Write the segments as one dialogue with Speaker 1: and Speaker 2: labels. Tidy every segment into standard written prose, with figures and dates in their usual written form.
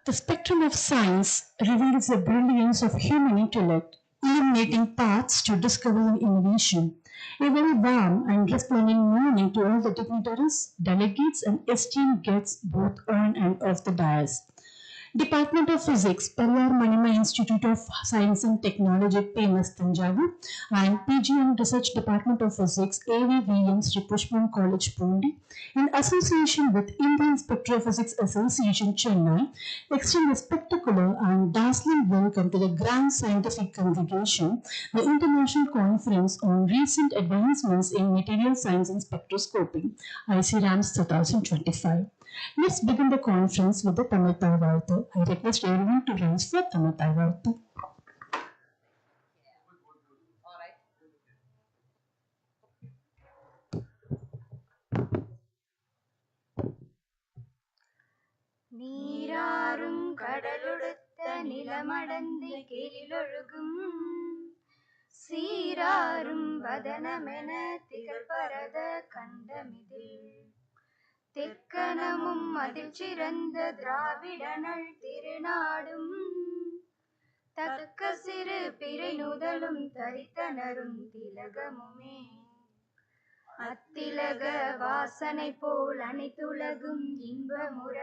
Speaker 1: The spectrum of science reveals the brilliance of human intellect, illuminating paths to discovery and innovation. A very warm and resplendent morning to all the dignitaries, delegates, and esteemed guests both on and off the dais. Department of Physics, Periyar Manima Institute of Science and Technology, PMIST Tanjavur, and PGM Research Department of Physics, AVVM Sri Pushpam College, Pundi, in association with Indian Spectrophysics Association, Chennai, extend a spectacular and dazzling welcome to the Grand Scientific Congregation, the International Conference on Recent Advancements in Material Science and Spectroscopy, ICRAMS 2025. Let's begin the conference with the Tamil Taivaltu. I request everyone to rise for Tamil Taivaltu.
Speaker 2: நீராறும் கடலொடுத்த நிலமடந்து கீழிலொழுகும் சீராறும் வதனமென திகழ்பரத கண்டமிதில் தெக்கணமும் அதில் சிறந்த திராவிடனள் திருநாடும் தக்க சிறு பிறை நுதலும் தரித்தனரும் திலகமுமே அத்திலக வாசனை போல் அனைத்துலகும் இன்பமுற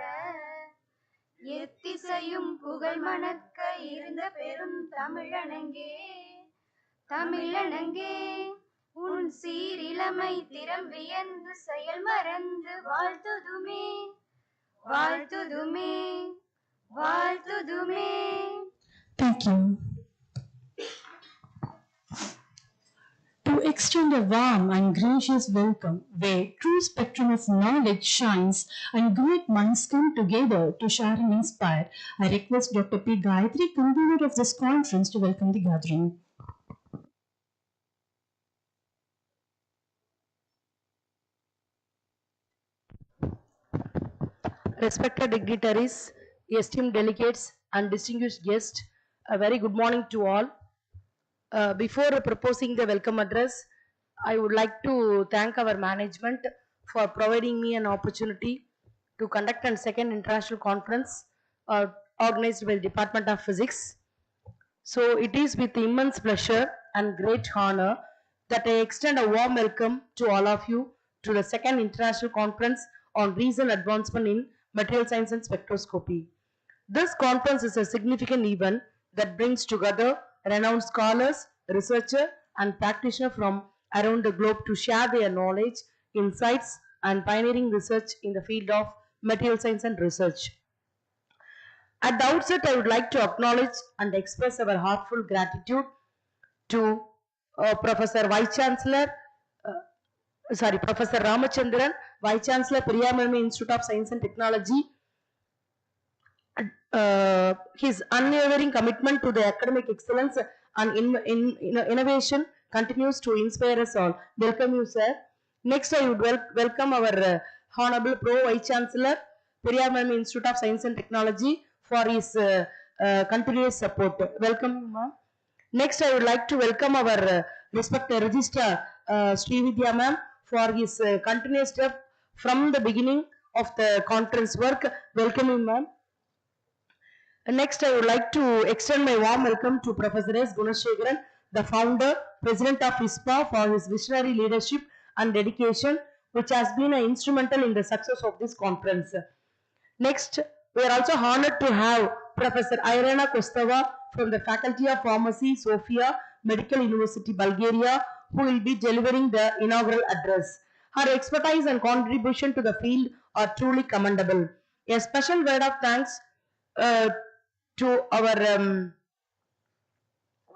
Speaker 2: எத்திசையும் புகழ் மணக்க இருந்த பெரும் தமிழனங்கே தமிழனங்கே உன் சீரிளமை திறம் வியந்து செயல் மறந்து வாழ்த்துதுமே வாழ்த்துதுமே வாழ்த்துதுமே.
Speaker 1: Thank you. To extend a warm and gracious welcome where true spectrum of knowledge shines and great minds come together to share and inspire, I request Dr. P. Gayatri, convener of this conference, to welcome the gathering.
Speaker 3: Respected dignitaries, esteemed delegates and distinguished guests, a very good morning to all. Before proposing the welcome address, I would like to thank our management for providing me an opportunity to conduct a second international conference organized by the Department of Physics. So it is with immense pleasure and great honor that I extend a warm welcome to all of you to the second international conference on recent advancement in material science and spectroscopy. This conference is a significant event that brings together renowned scholars, researchers, and practitioners from around the globe to share their knowledge, insights, and pioneering research in the field of material science and research. At the outset, I would like to acknowledge and express our heartfelt gratitude to Professor Vice Chancellor, Professor Ramachandran, Vice Chancellor, Periyar Manima Institute of Science and Technology. His unwavering commitment to the academic excellence and innovation continues to inspire us all. Welcome you, sir. Next, I would welcome our Honorable Pro Vice Chancellor, Periyar Manima Institute of Science and Technology, for his continuous support. Welcome, ma'am. Next, I would like to welcome our respected Registrar, Srividya ma'am, for his continuous step from the beginning of the conference work. Welcome, ma'am. Next, I would like to extend my warm welcome to Professor S. Gunasekaran, the founder, president of ISPA, for his visionary leadership and dedication, which has been instrumental in the success of this conference. Next, we are also honored to have Professor Irena Kostova from the Faculty of Pharmacy, Sofia Medical University, Bulgaria, who will be delivering the inaugural address. Her expertise and contribution to the field are truly commendable. A special word of thanks to our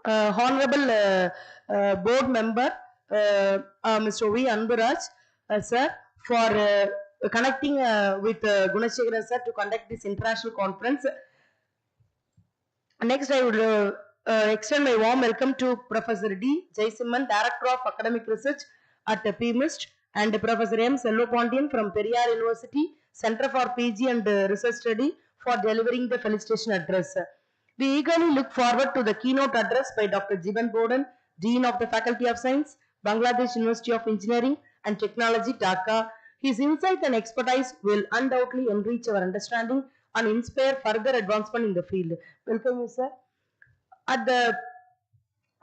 Speaker 3: honorable board member Mr. V. Anburaj sir for connecting with Gunashekharan sir to conduct this international conference. Next, I would extend my warm welcome to Professor D. Jaisimhan, Director of Academic Research at PMIST, and Professor M. Selvapondian from Periyar University, Center for PG and Research Study, for delivering the felicitation address. We eagerly look forward to the keynote address by Dr. Jiban Bodan, Dean of the Faculty of Science, Bangladesh University of Engineering and Technology, Dhaka. His insight and expertise will undoubtedly enrich our understanding and inspire further advancement in the field. Welcome you, sir. At the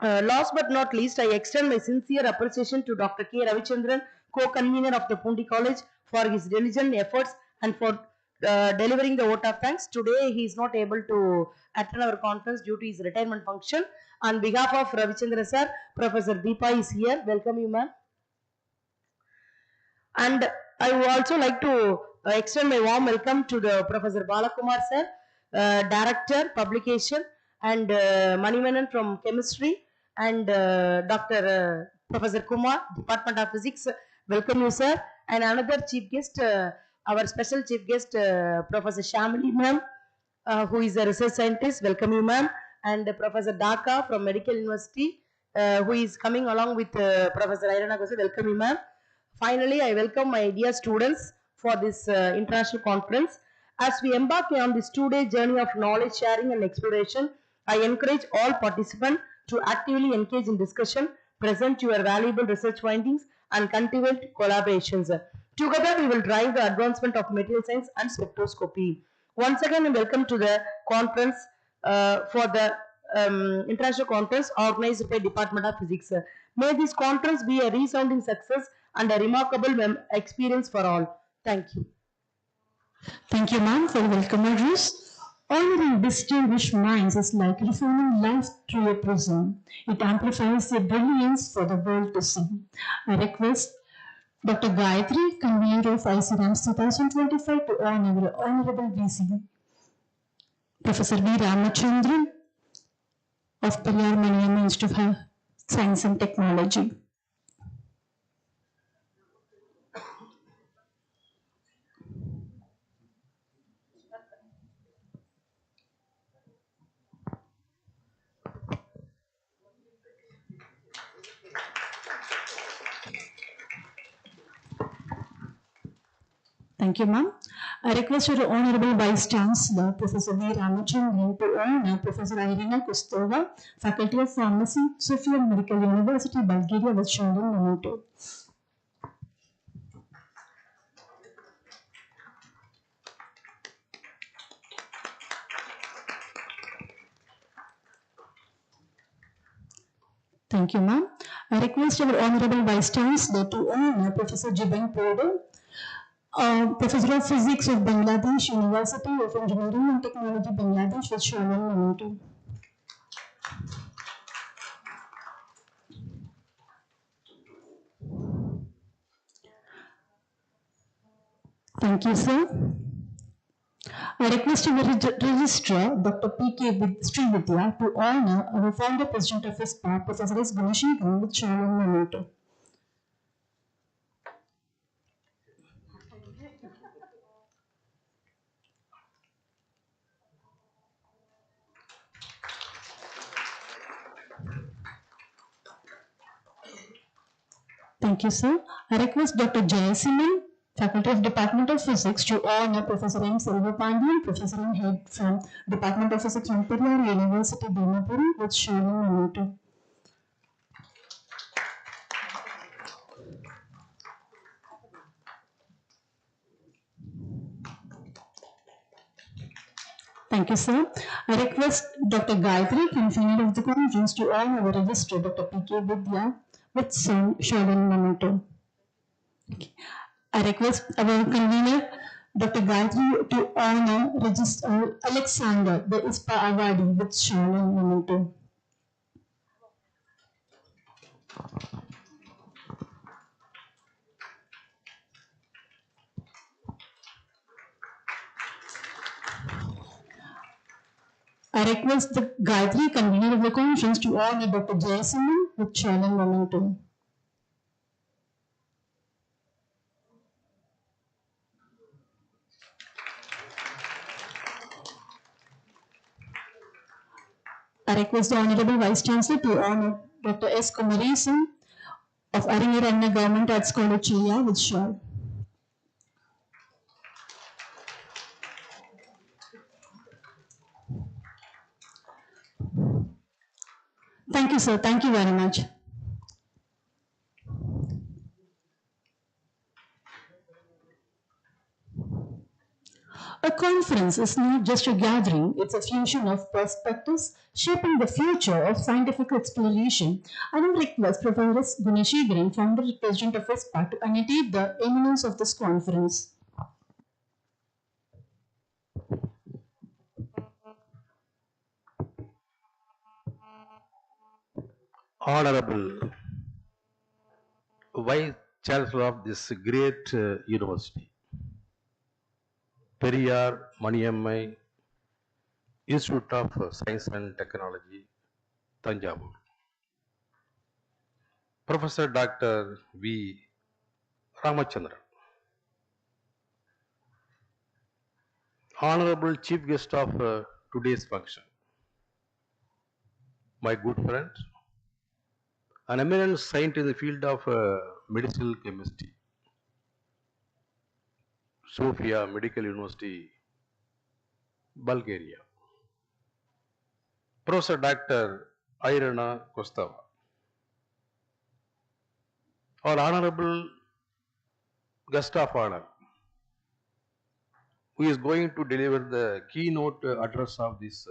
Speaker 3: last but not least, I extend my sincere appreciation to Dr. K. Ravichandran, co-convener of the Pundi College, for his diligent efforts and for delivering the vote of thanks. Today, he is not able to attend our conference due to his retirement function. On behalf of Ravichandran sir, Professor Deepa is here. Welcome you, ma'am. And I would also like to extend my warm welcome to the Professor Balakumar sir, Director, Publication, and Manimanan from Chemistry, and Dr. Professor Kumar, Department of Physics. Welcome you, sir. And another chief guest, our special chief guest, Professor Shamali ma'am, who is a research scientist. Welcome you, ma'am. And Professor Dhaka from Medical University, who is coming along with Professor Irana Gose. Welcome you, ma'am. Finally, I welcome my dear students for this international conference. As we embark on this two-day journey of knowledge sharing and exploration, I encourage all participants to actively engage in discussion, present your valuable research findings, and cultivate collaborations. Together, we will drive the advancement of material science and spectroscopy. Once again, welcome to the conference for the international conference organized by Department of Physics. May this conference be a resounding success and a remarkable experience for all. Thank you.
Speaker 1: Thank you, ma'am, for the welcome address. Honoring distinguished minds is like reforming life through a prism. It amplifies their brilliance for the world to see. I request Dr. Gayatri, convener of ICRAMS 2025, to honor our Honorable VC, Professor V. Ramachandran of Periyar Maniam Institute of Science and Technology. Thank you, ma'am. I request your Honorable Vice Chancellor, Professor V. Ramachandran, to honor Professor Irina Kostova, Faculty of Pharmacy, Sofia Medical University, Bulgaria, with Sheldon Memento. Thank you, ma'am. I request our Honorable Vice Chancellor to honor Professor Jiban Bodan, Professor of Physics of Bangladesh University of Engineering and Technology, Bangladesh, with Sheldon Memento. Thank you, sir. I request our registrar, Dr. P.K. Srividya, to honor our founder president of ISPA, Professor S. Gunashekharan, with Sheldon Memento. Thank you, sir. I request Dr. Jayasiman, Faculty of Department of Physics, to honor Professor M. Selvapandian, Professor and Head from Department of Physics from Periyar University, Dimapur, with Sheldon Memento. Thank you, sir. I request Dr. Gayatri, convener of the conference, to honor our registrar, Dr. P.K. Vidya, with Sheldon Memento. Okay. I request our convener, Dr. Gayatri, to honor Registrar Alexander, the ISPA awardee, with Sheldon Memento. I request the Gayatri, convener of the conference, to honor Dr. Jayasimhan with shawl and memento. I request the Honorable Vice Chancellor to honor Dr. S. Kumaresan of Aringaranya Government Arts College, Chilla, with shawl. Thank you, sir. Thank you very much. A conference is not just a gathering, it's a fusion of perspectives shaping the future of scientific exploration. I will request Professor S. Guneshegharan, founder and president of ISPA, to annotate the eminence of this conference.
Speaker 4: Honorable Vice Chancellor of this great university, Periyar Maniammai Institute of Science and Technology, Tanjavur. Professor Dr. V. Ramachandran. Honorable Chief Guest of today's function, my good friend, an eminent scientist in the field of medicinal chemistry, Sofia Medical University, Bulgaria. Professor Dr. Irina Kostova. Our honorable guest of honor, who is going to deliver the keynote address of this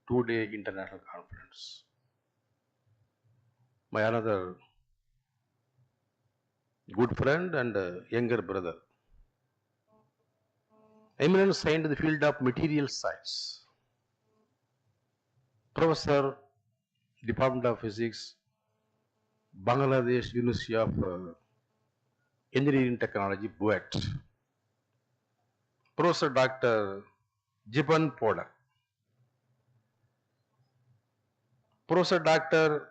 Speaker 4: two-day international conference. My another good friend and younger brother, eminent scientist in the field of material science, Professor, Department of Physics, Bangladesh University of Engineering Technology, BUET, Professor Dr. Jiban Podak, Professor Dr.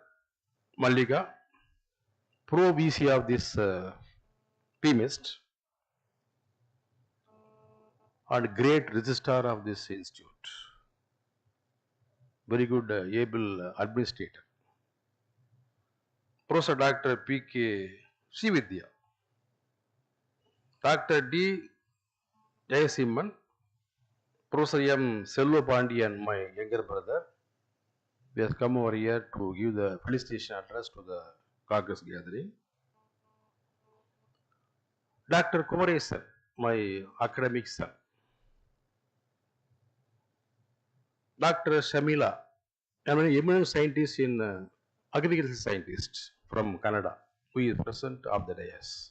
Speaker 4: Mallika, Pro VC of this PMIST, and great registrar of this institute, very good able administrator, Professor Dr. P.K. Srividya, Dr. D. Jayasimhan, Professor M. Selva Pandian, my younger brother, we have come over here to give the felicitation address to the Congress gathering. Dr. Kumaresan, my academic son. Dr. Shamila, an eminent scientist in agricultural scientist from Canada, who is present of the dais.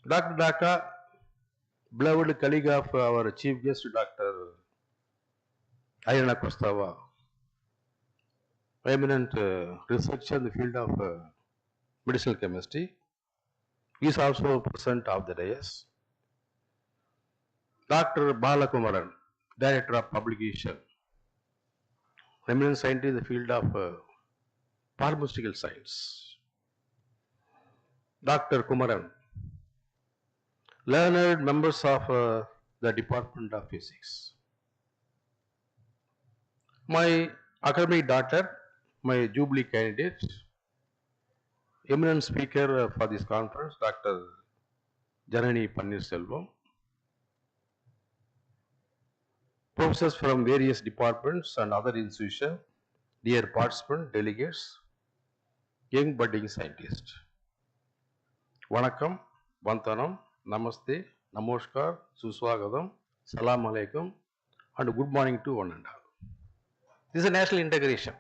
Speaker 4: Dr. Dhaka, beloved colleague of our chief guest, Dr. Irina Kostova, eminent researcher in the field of medicinal chemistry, he is also present of the dais. Dr. Balakumaran, Director of Publication, eminent scientist in the field of pharmaceutical science. Dr. Kumaran, learned members of the Department of Physics. My academic daughter, my Jubilee candidate, eminent speaker for this conference, Dr. Janani Pannirselvam, professors from various departments and other institutions, dear participants, delegates, young budding scientists. Vanakkam, Vantanam, Namaste, Namaskar, Suswagatam, Salam Alaikum, and good morning to one and all. This is a national integration.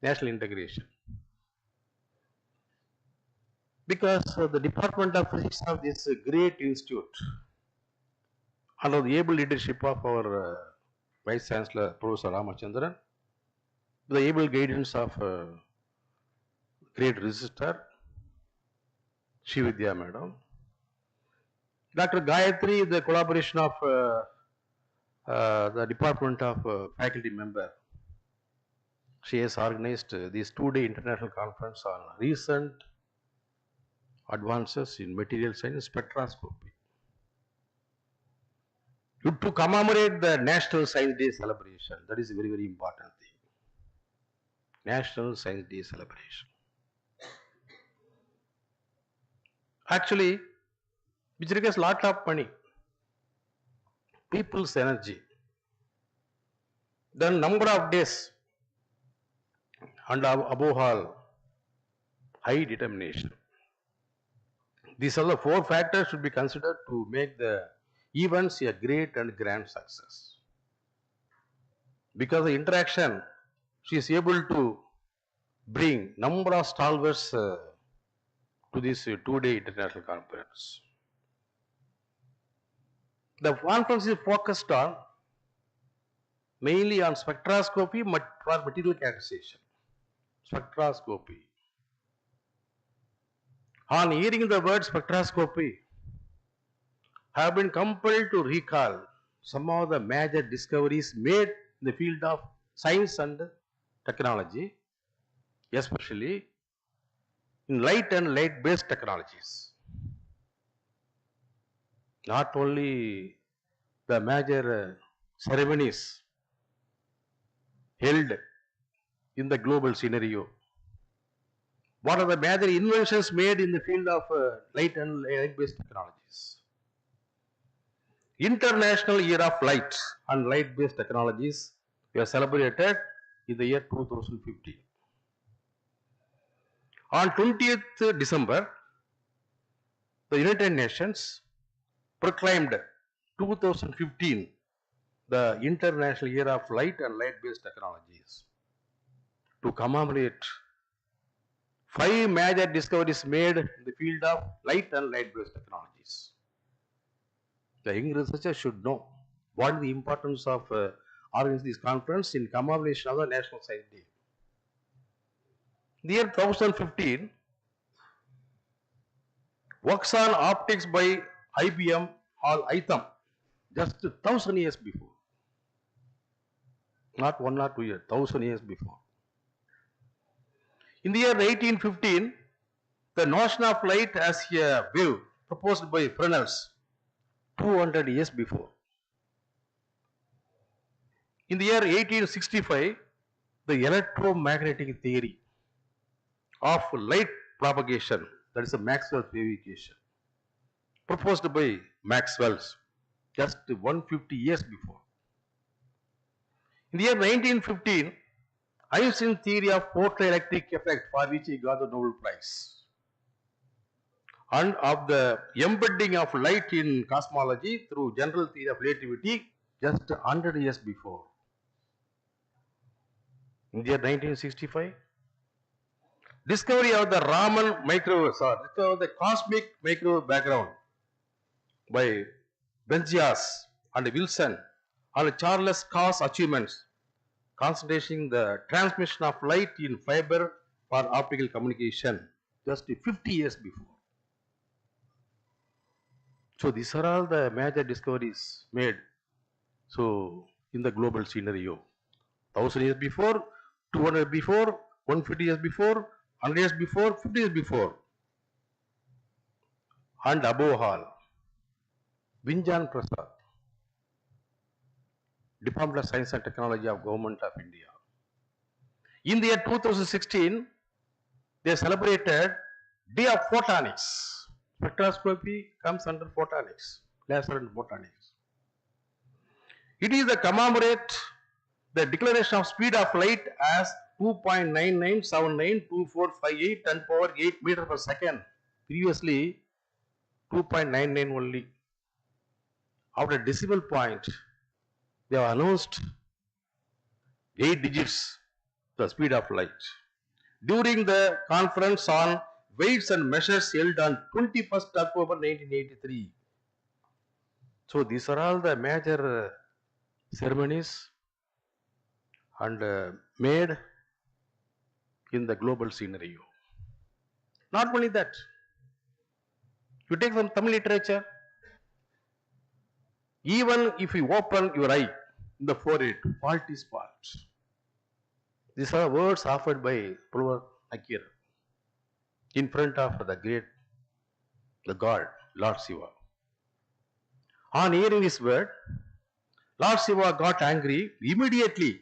Speaker 4: National integration. Because the Department of Physics of this great institute, under the able leadership of our Vice Chancellor Professor Ramachandran, the able guidance of great registrar Srividya Madam, Dr. Gayatri, the collaboration of the Department of Faculty member, she has organized this 2-day international conference on recent advances in material science spectroscopy. To commemorate the National Science Day celebration, that is a very, very important thing. National Science Day celebration. Actually, which requires lot of money, people's energy, then number of days, and above all, high determination. These are the 4 factors should be considered to make the events a great and grand success. Because the interaction, she is able to bring number of stalwarts to this 2-day international conference. The conference is focused on mainly on spectroscopy for material characterization. Spectroscopy. On hearing the word spectroscopy, I have been compelled to recall some of the major discoveries made in the field of science and technology, especially in light and light-based technologies. Not only the major ceremonies held in the global scenario, what are the major inventions made in the field of light and light-based technologies? International Year of Light and Light-based Technologies were celebrated in the year 2015. On 20th December, the United Nations proclaimed 2015 the International Year of Light and Light-based Technologies to commemorate 5 major discoveries made in the field of light and light-based technologies. The young researchers should know what is the importance of organizing this conference in commemoration of the National Science Day. The year 2015, works on optics by IBM or ITAM, just 1000 years before. Not 1 or 2 years, 1000 years before. In the year 1815, the notion of light as a wave proposed by Fresnel 200 years before. In the year 1865, the electromagnetic theory of light propagation, that is a Maxwell's wave equation, proposed by Maxwell's just 150 years before. In the year 1915, Einstein's theory of photoelectric effect, for which he got the Nobel Prize, and of the embedding of light in cosmology through general theory of relativity just 100 years before. In the year 1965, discovery of the Raman microwave, discovery of the cosmic microwave background by Benzias and Wilson and Charles Cause's achievements, concentrating the transmission of light in fiber for optical communication just 50 years before. So these are all the major discoveries made in the global scenario. 1000 years before, 200 before, 150 years before, 100 years before, 50 years before. And above all, Vinjan Prasad, Department of Science and Technology of Government of India. In the year 2016, they celebrated Day of Photonics. Spectroscopy comes under photonics, laser and photonics. It is to commemorate the declaration of speed of light as 2.99792458 10 power 8 meter per second. Previously, 2.99 only. After decimal point, they have announced 8 digits, the speed of light. During the conference on weights and measures held on 21st October 1983. So these are all the major ceremonies and made in the global scenario. Not only that, you take from Tamil literature, even if you open your eye in the forehead. Fault is fault. These are words offered by Purva Nakir in front of the God, Lord Shiva. On hearing this word, Lord Shiva got angry. Immediately,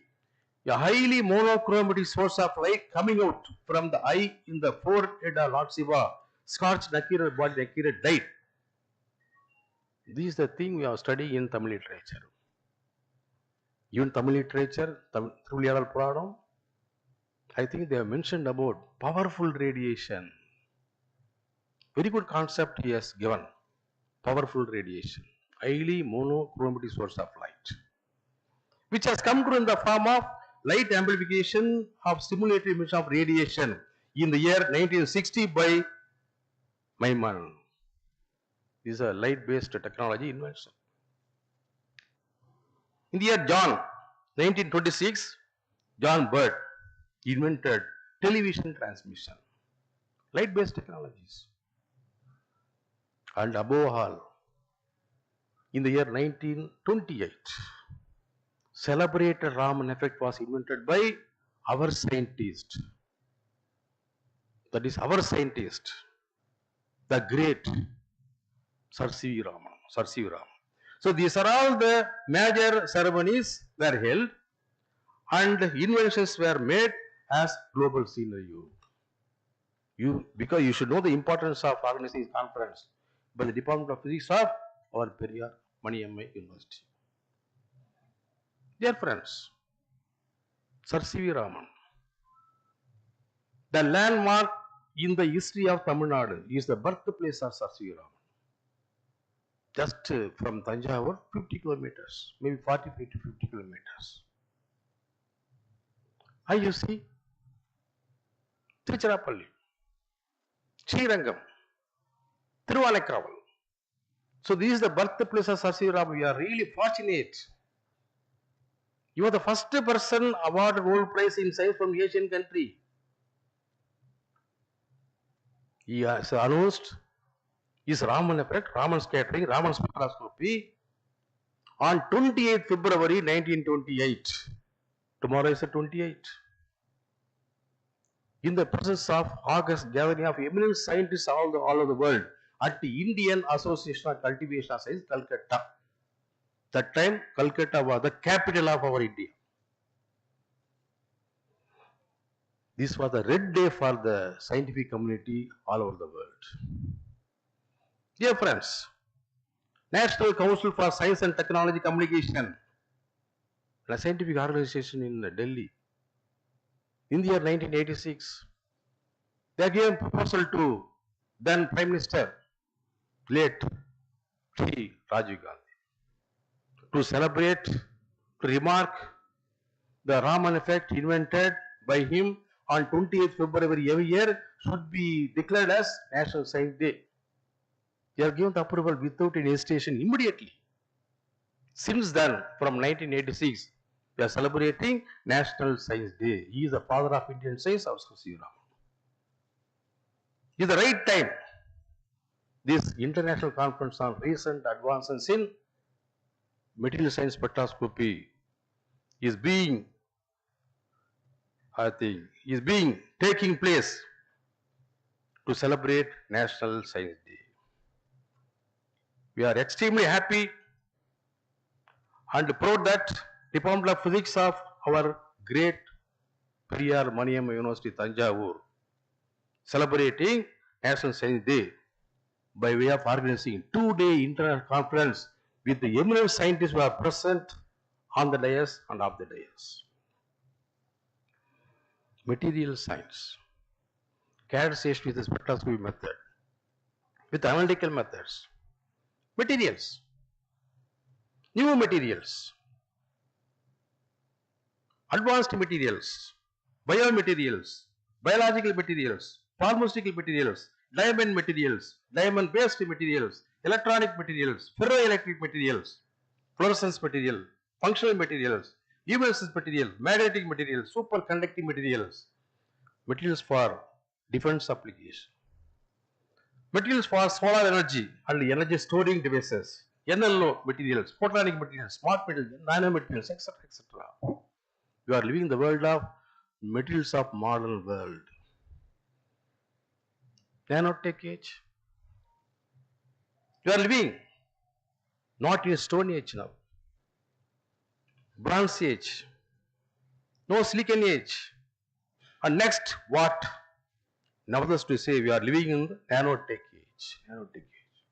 Speaker 4: a highly monochromatic source of light coming out from the eye in the forehead of Lord Shiva scorched Nakira body. Nakira died. This is the thing we are studying in Tamil literature. Even Tamil literature, Thiruviyadal Puranam, I think they have mentioned about powerful radiation. Very good concept he has given. Powerful radiation. Highly monochromatic source of light, which has come to in the form of light amplification of stimulated emission of radiation in the year 1960 by Maimon. This is a light-based technology invention. In the year 1926, John Bird invented television transmission. Light-based technologies. And above all, in the year 1928, celebrated Raman effect was invented by our scientist. That is our scientist, the great Sir C.V. Raman. So these are all the major ceremonies were held and inventions were made as global scenario. Because you should know the importance of organizing this conference by the Department of Physics of our Periyar Maniammai University. Dear friends, Sir C.V. Raman, the landmark in the history of Tamil Nadu is the birthplace of Sir C.V. Raman. Just from Tanjavur, 50 kilometers, maybe 45 to 50 kilometers. You see, Tiruchirappalli, Srirangam, Thiruvannakraval. So this is the birthplace of Sir C.V. Raman. We are really fortunate. You are the first person awarded Nobel Prize in Science from Asian country. He has announced his Raman effect, Raman scattering, Raman spectroscopy on 28th February 1928. Tomorrow is the 28th. In the presence of August gathering of eminent scientists all over the world at the Indian Association of Cultivation of Science, Calcutta. That time, Calcutta was the capital of our India. This was a red day for the scientific community all over the world. Dear friends, National Council for Science and Technology Communication, a scientific organization in Delhi, in the year 1986, they gave a proposal to then Prime Minister, late Sri Rajiv Gandhi, to celebrate, to remark the Raman effect invented by him on 28th February every year should be declared as National Science Day. They are given the approval without any hesitation immediately. Since then, from 1986, we are celebrating National Science Day. He is the father of Indian science, our Sir C.V. Raman. It is the right time. This international conference on recent advances in material science spectroscopy is being, taking place to celebrate National Science Day. We are extremely happy and proud that Department of Physics of our great Periyar Maniammai University, Tanjavur, celebrating National Science Day by way of organizing two-day international conference with the eminent scientists who are present on the dais and off the dais. Material science, characterization with the spectroscopy method, with analytical methods, materials, new materials, advanced materials, biomaterials, biological materials, pharmaceutical materials, diamond-based materials, electronic materials, ferroelectric materials, fluorescence material, functional materials, luminescence material, magnetic materials, superconducting materials, materials for defense application, materials for solar energy and energy storing devices, NLO materials, photonic materials, smart materials, nanomaterials, etc., etc. You are living in the world of materials of modern world. Nanotech age. You are living not in Stone Age now. Bronze Age. No Silicon Age. And next, what? Nevertheless to say, we are living in the nanotech age. Nanotech age.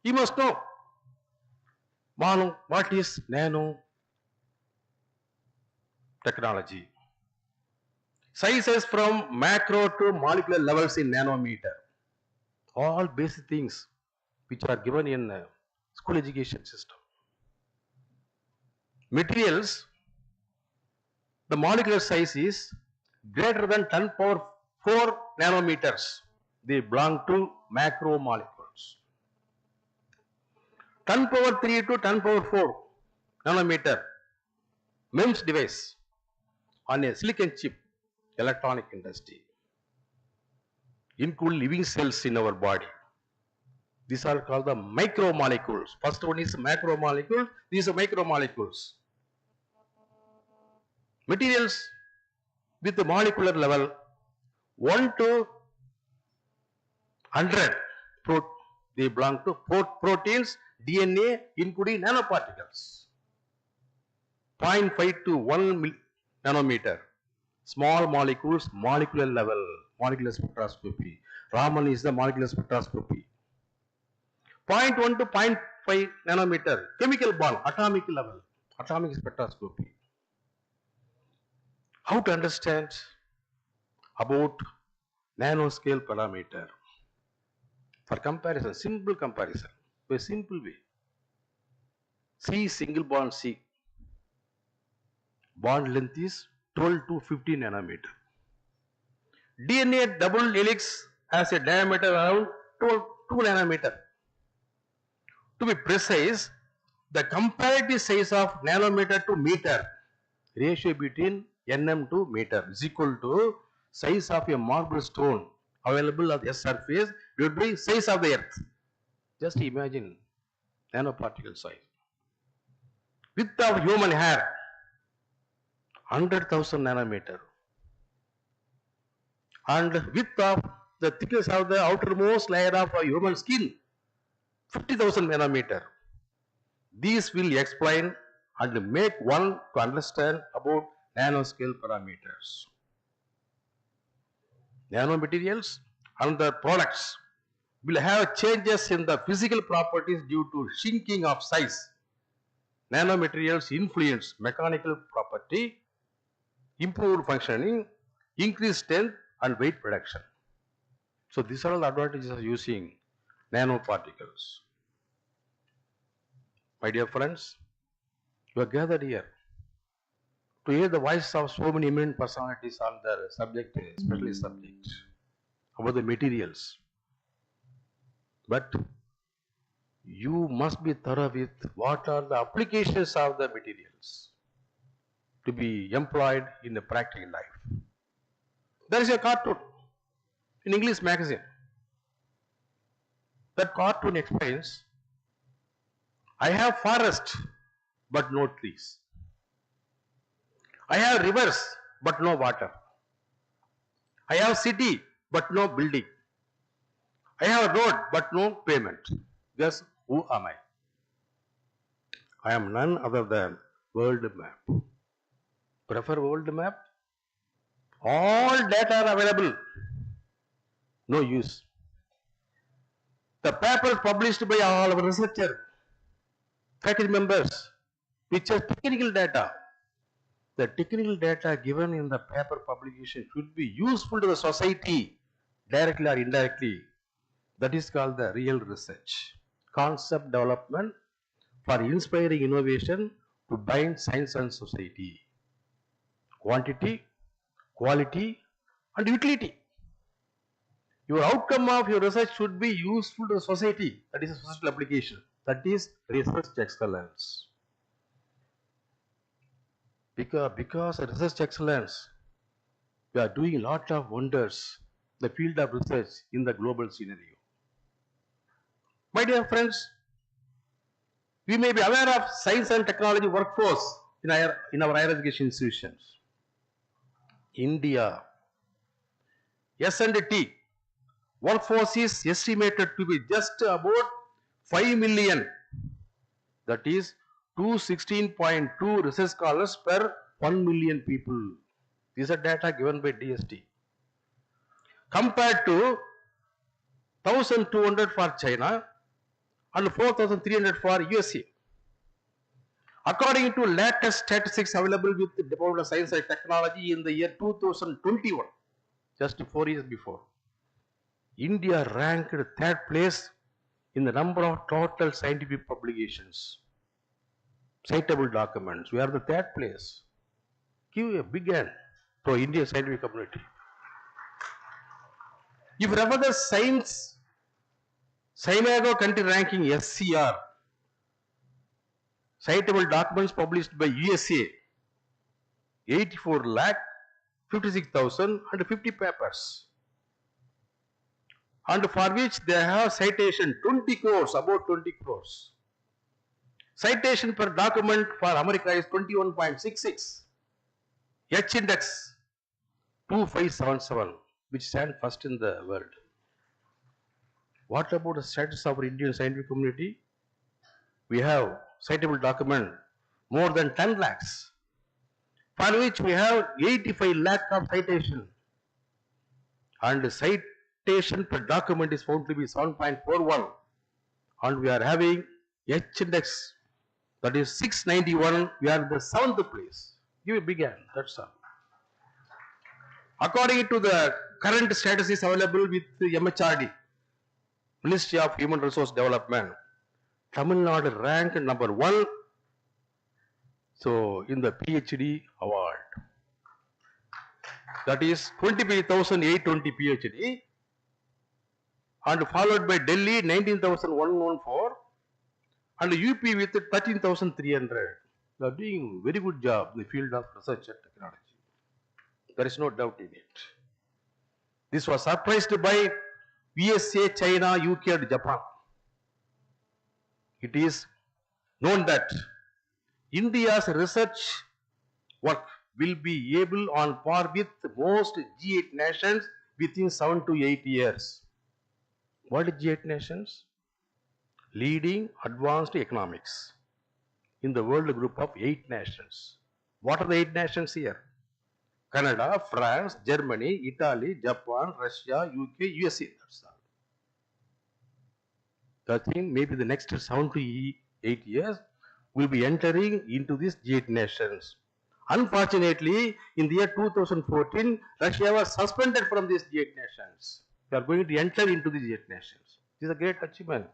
Speaker 4: You must know, Manu, what is nano technology? Sizes from macro to molecular levels in nanometer. All basic things which are given in school education system. Materials, the molecular size is greater than 10 power 4 nanometers. They belong to macromolecules. 10 power 3 to 10 power 4 nanometer MEMS device on a silicon chip, electronic industry, include living cells in our body. These are called the micromolecules. First one is macromolecule, these are micromolecules. Materials with the molecular level 1 to 100, they belong to proteins, DNA, including nanoparticles. 0.5 to 1 nanometer. Small molecules, molecular level, molecular spectroscopy. Raman is the molecular spectroscopy. 0.1 to 0.5 nanometer, chemical bond, atomic level, atomic spectroscopy. How to understand about nanoscale parameter? For comparison, simple comparison, a simple way. C single bond C. Bond length is 12 to 15 nanometer. DNA double helix has a diameter around 2 nanometer. To be precise, the comparative size of nanometer to meter, ratio between nm to meter is equal to size of a marble stone available on the Earth's surface would be size of the Earth. Just imagine nanoparticle size. Width of human hair, 100,000 nanometer. And width of the thickness of the outermost layer of a human skin, 50,000 nanometer. These will explain and make one to understand about nanoscale parameters. Nanomaterials and their products will have changes in the physical properties due to shrinking of size. Nanomaterials influence mechanical property, improved functioning, increased strength and weight reduction. So these are all the advantages of using nanoparticles. My dear friends, you are gathered here to hear the voice of so many eminent personalities on their subject, especially subject, about the materials. But you must be thorough with what are the applications of the materials to be employed in the practical life. There is a cartoon in English magazine. That cartoon explains, I have forest but no trees. I have rivers but no water. I have city but no building. I have road but no pavement. Guess who am I? I am none other than world map. Prefer world map? All data are available. No use. The papers published by all our researchers, faculty members, which are technical data. The technical data given in the paper publication should be useful to the society, directly or indirectly. That is called the real research. Concept development for inspiring innovation to bind science and society. Quantity, quality, and utility. Your outcome of your research should be useful to the society. That is a social application. That is research excellence. Because of research excellence, we are doing a lot of wonders in the field of research in the global scenario. My dear friends, We may be aware of science and technology workforce in our higher education institutions. India, S&T workforce is estimated to be just about 5 million. That is 216.2 research scholars per 1 million people. These are data given by DST. Compared to 1,200 for China and 4,300 for USA. According to latest statistics available with the Department of Science and Technology in the year 2021, just 4 years before, India ranked third place in the number of total scientific publications, citable documents. We are the third place. Give a big hand to Indian scientific community. If you refer the science, Scimago country ranking SCR, citable documents published by USA, 84 lakh 56,050 papers, and for which they have citation 20 crores, about 20 crores. Citation per document for America is 21.66. H index 2577, which stands first in the world. What about the status of our Indian scientific community? We have citable document more than 10 lakhs, for which we have 85 lakh of citation, and the citation per document is found to be 7.41, and we are having H index, that is 691. We are in the 7th place. Give a big hand, that's all. According to the current status is available with the MHRD, Ministry of Human Resource Development, Tamil Nadu ranked number 1, so in the PhD award. That is 25,820 PhD, and followed by Delhi 19,114, and UP with 13,300. They are doing very good job in the field of research and technology. There is no doubt in it. This was surprised by USA, China, UK and Japan. It is known that India's research work will be able on par with most G8 nations within 7 to 8 years. What is G8 nations? Leading advanced economics in the world group of 8 nations. What are the 8 nations here? Canada, France, Germany, Italy, Japan, Russia, UK, USA. That's all. I think maybe the next 7 to 8 years will be entering into these G8 nations. Unfortunately, in the year 2014, Russia was suspended from these G8 nations. They are going to enter into these G8 nations. This is a great achievement,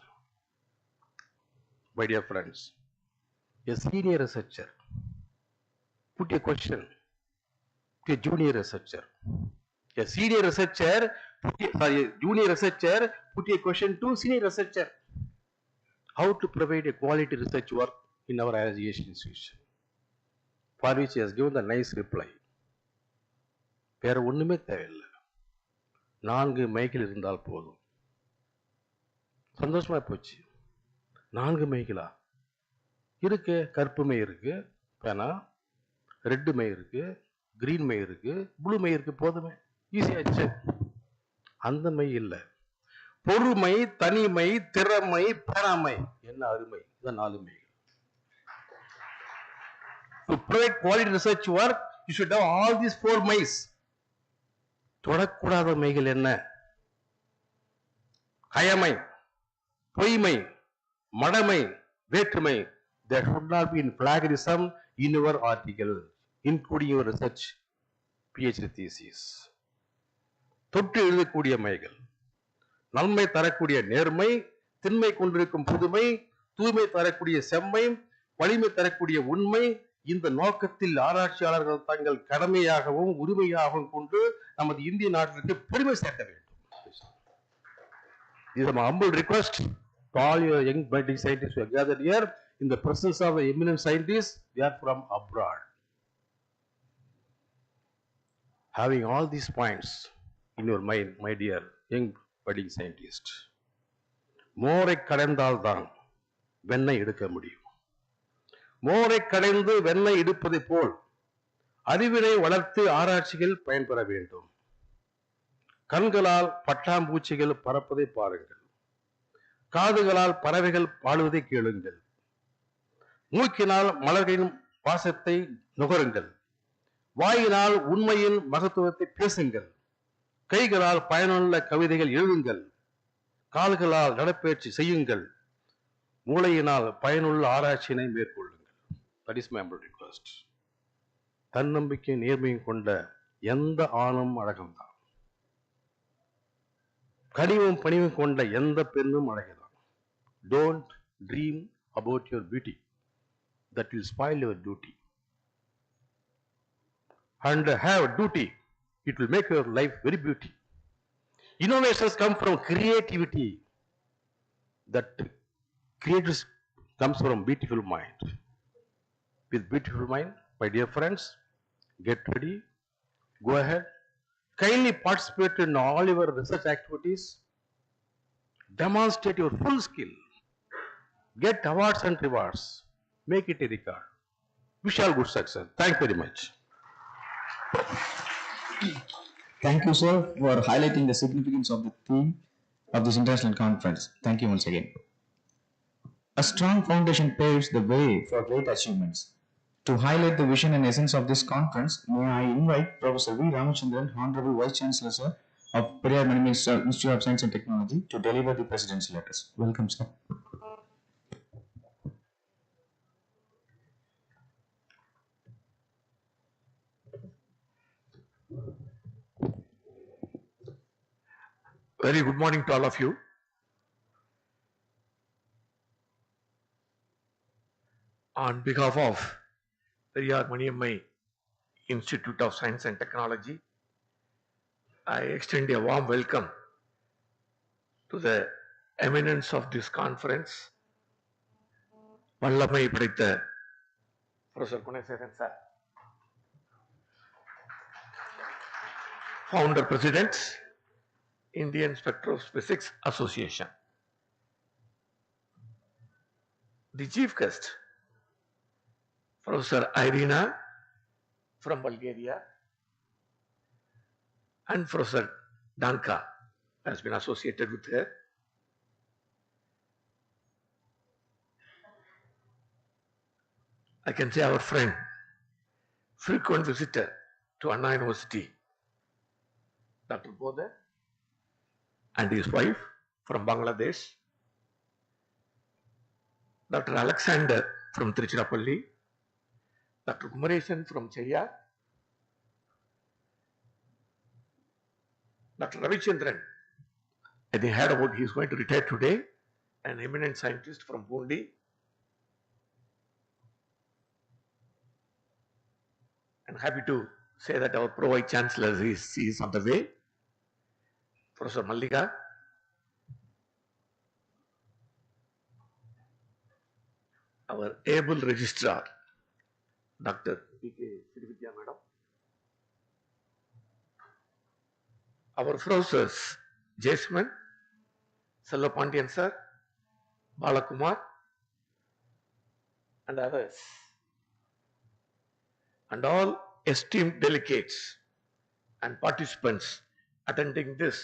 Speaker 4: my dear friends. A senior researcher put a question to a junior researcher. A senior researcher, junior researcher put a question to senior researcher. How to provide a quality research work in our higher education institution. For which he has given the nice reply. வேற ஒண்ணுமே தேவையில்லை, 4 மைக்கில் இருந்தால் போதும். சந்தோஷமா போச்சு. 4 மைக்கிலா இருக்கு? கருப்பு மை இருக்கு, பேனா, ரெட் மை இருக்கு, கிரீன் மை இருக்கு, ப்ளூ மை இருக்கு, போதுமே, ஈஸியாச்சு. அந்த மை இல்லை. பொறுமை, தனிமை, திறமை, பேராமை, என்ன அருமை. இந்த 4 my. To provide quality research work, you should have all these 4 mice. தொடக்கூடாத மைகள் என்ன? கயமை, பொய்மை, மடமை, வேற்றுமை. There should not be in plagiarism in your article, including your research PhD thesis. தொட்டு எழுதக்கூடிய மைகள், நன்மை தரக்கூடிய நேர்மை, திண்மை கொண்டிருக்கும் புதுமை, தூய்மை தரக்கூடிய செம்மை, வலிமை தரக்கூடிய உண்மை. இந்த நோக்கத்தில் ஆராய்ச்சியாளர்கள் தங்கள் கடமையாகவும் உரிமையாகவும் கொண்டு நமது இந்திய நாட்டிற்கு பெருமை சேர்க்க வேண்டும். This is my humble request to all your young budding scientists who are gathered here in the presence of the eminent scientists. They are from abroad. Having all these points in your mind, my dear young budding scientist, மோரை கடந்தால்தான் வெண்ணெய் எடுக்க முடியும். மோரை கடைந்து வெண்ணெய் எடுப்பதை போல் அறிவினை வளர்த்து ஆராய்ச்சிகள் பயன்பெற வேண்டும். கண்களால் பட்டாம்பூச்சிகள் பறப்பதை பாருங்கள். காதுகளால் பறவைகள் பாடுவதை கேளுங்கள். மூக்கினால் மலர்களின் வாசத்தை நுகருங்கள். வாயினால் உண்மையின் மகத்துவத்தை பேசுங்கள். கைகளால் பயனுள்ள கவிதைகள் எழுதுங்கள். கால்களால் நடப்பயிற்சி செய்யுங்கள். மூளையினால் பயனுள்ள ஆராய்ச்சியினை மேற்கொள்ளுங்கள். That is my humble request. தன்னம்பிக்கை நேர்மையும் கொண்ட எந்த ஆணும் அழகம்தான். கனிவும் பணிவும் கொண்ட எந்த பெண்ணும் அழகுதான். Don't dream about your beauty. That will spoil your duty. And have duty. It will make your life very beauty. Innovations come from creativity. That creators comes from beautiful mind. With beautiful mind, my dear friends, get ready, go ahead, kindly participate in all your research activities, demonstrate your full skill, get awards and rewards, make it a record. Wish all good success. Thank you very much.
Speaker 5: Thank you, sir, for highlighting the significance of the theme of this international conference. Thank you once again. A strong foundation paves the way for great achievements. To highlight the vision and essence of this conference, may I invite Professor V. Ramachandran, Honorable Vice Chancellor, sir, of Periyar Manickam Institute of Science and Technology, to deliver the President's letters. Welcome, sir.
Speaker 6: Very good morning to all of you. On behalf of Periyar Manickam Institute of Science and Technology, I extend a warm welcome to the eminence of this conference, வல்லமை படைத்த Professor Kunesathan sir, Founder President, Indian Spectroscopy Association. The chief guest, Professor Irina from Bulgaria, and Professor Danka has been associated with her. I can say our friend, frequent visitor to Anna University, Dr. Bode, and his wife from Bangladesh, Dr. Alexander from Tiruchirappalli, Dr. Kumaresan from Chaya, Dr. Ravichandran, I think heard about he is going to retire today, an eminent scientist from Pundi. I'm happy to say that our Pro Vice Chancellor is on the way, Professor Mallika, our able registrar, Dr. P.K. Srividya Madam, our professors, Jasmine, Selvapandian sir, Balakumar, and others, and all esteemed delegates and participants attending this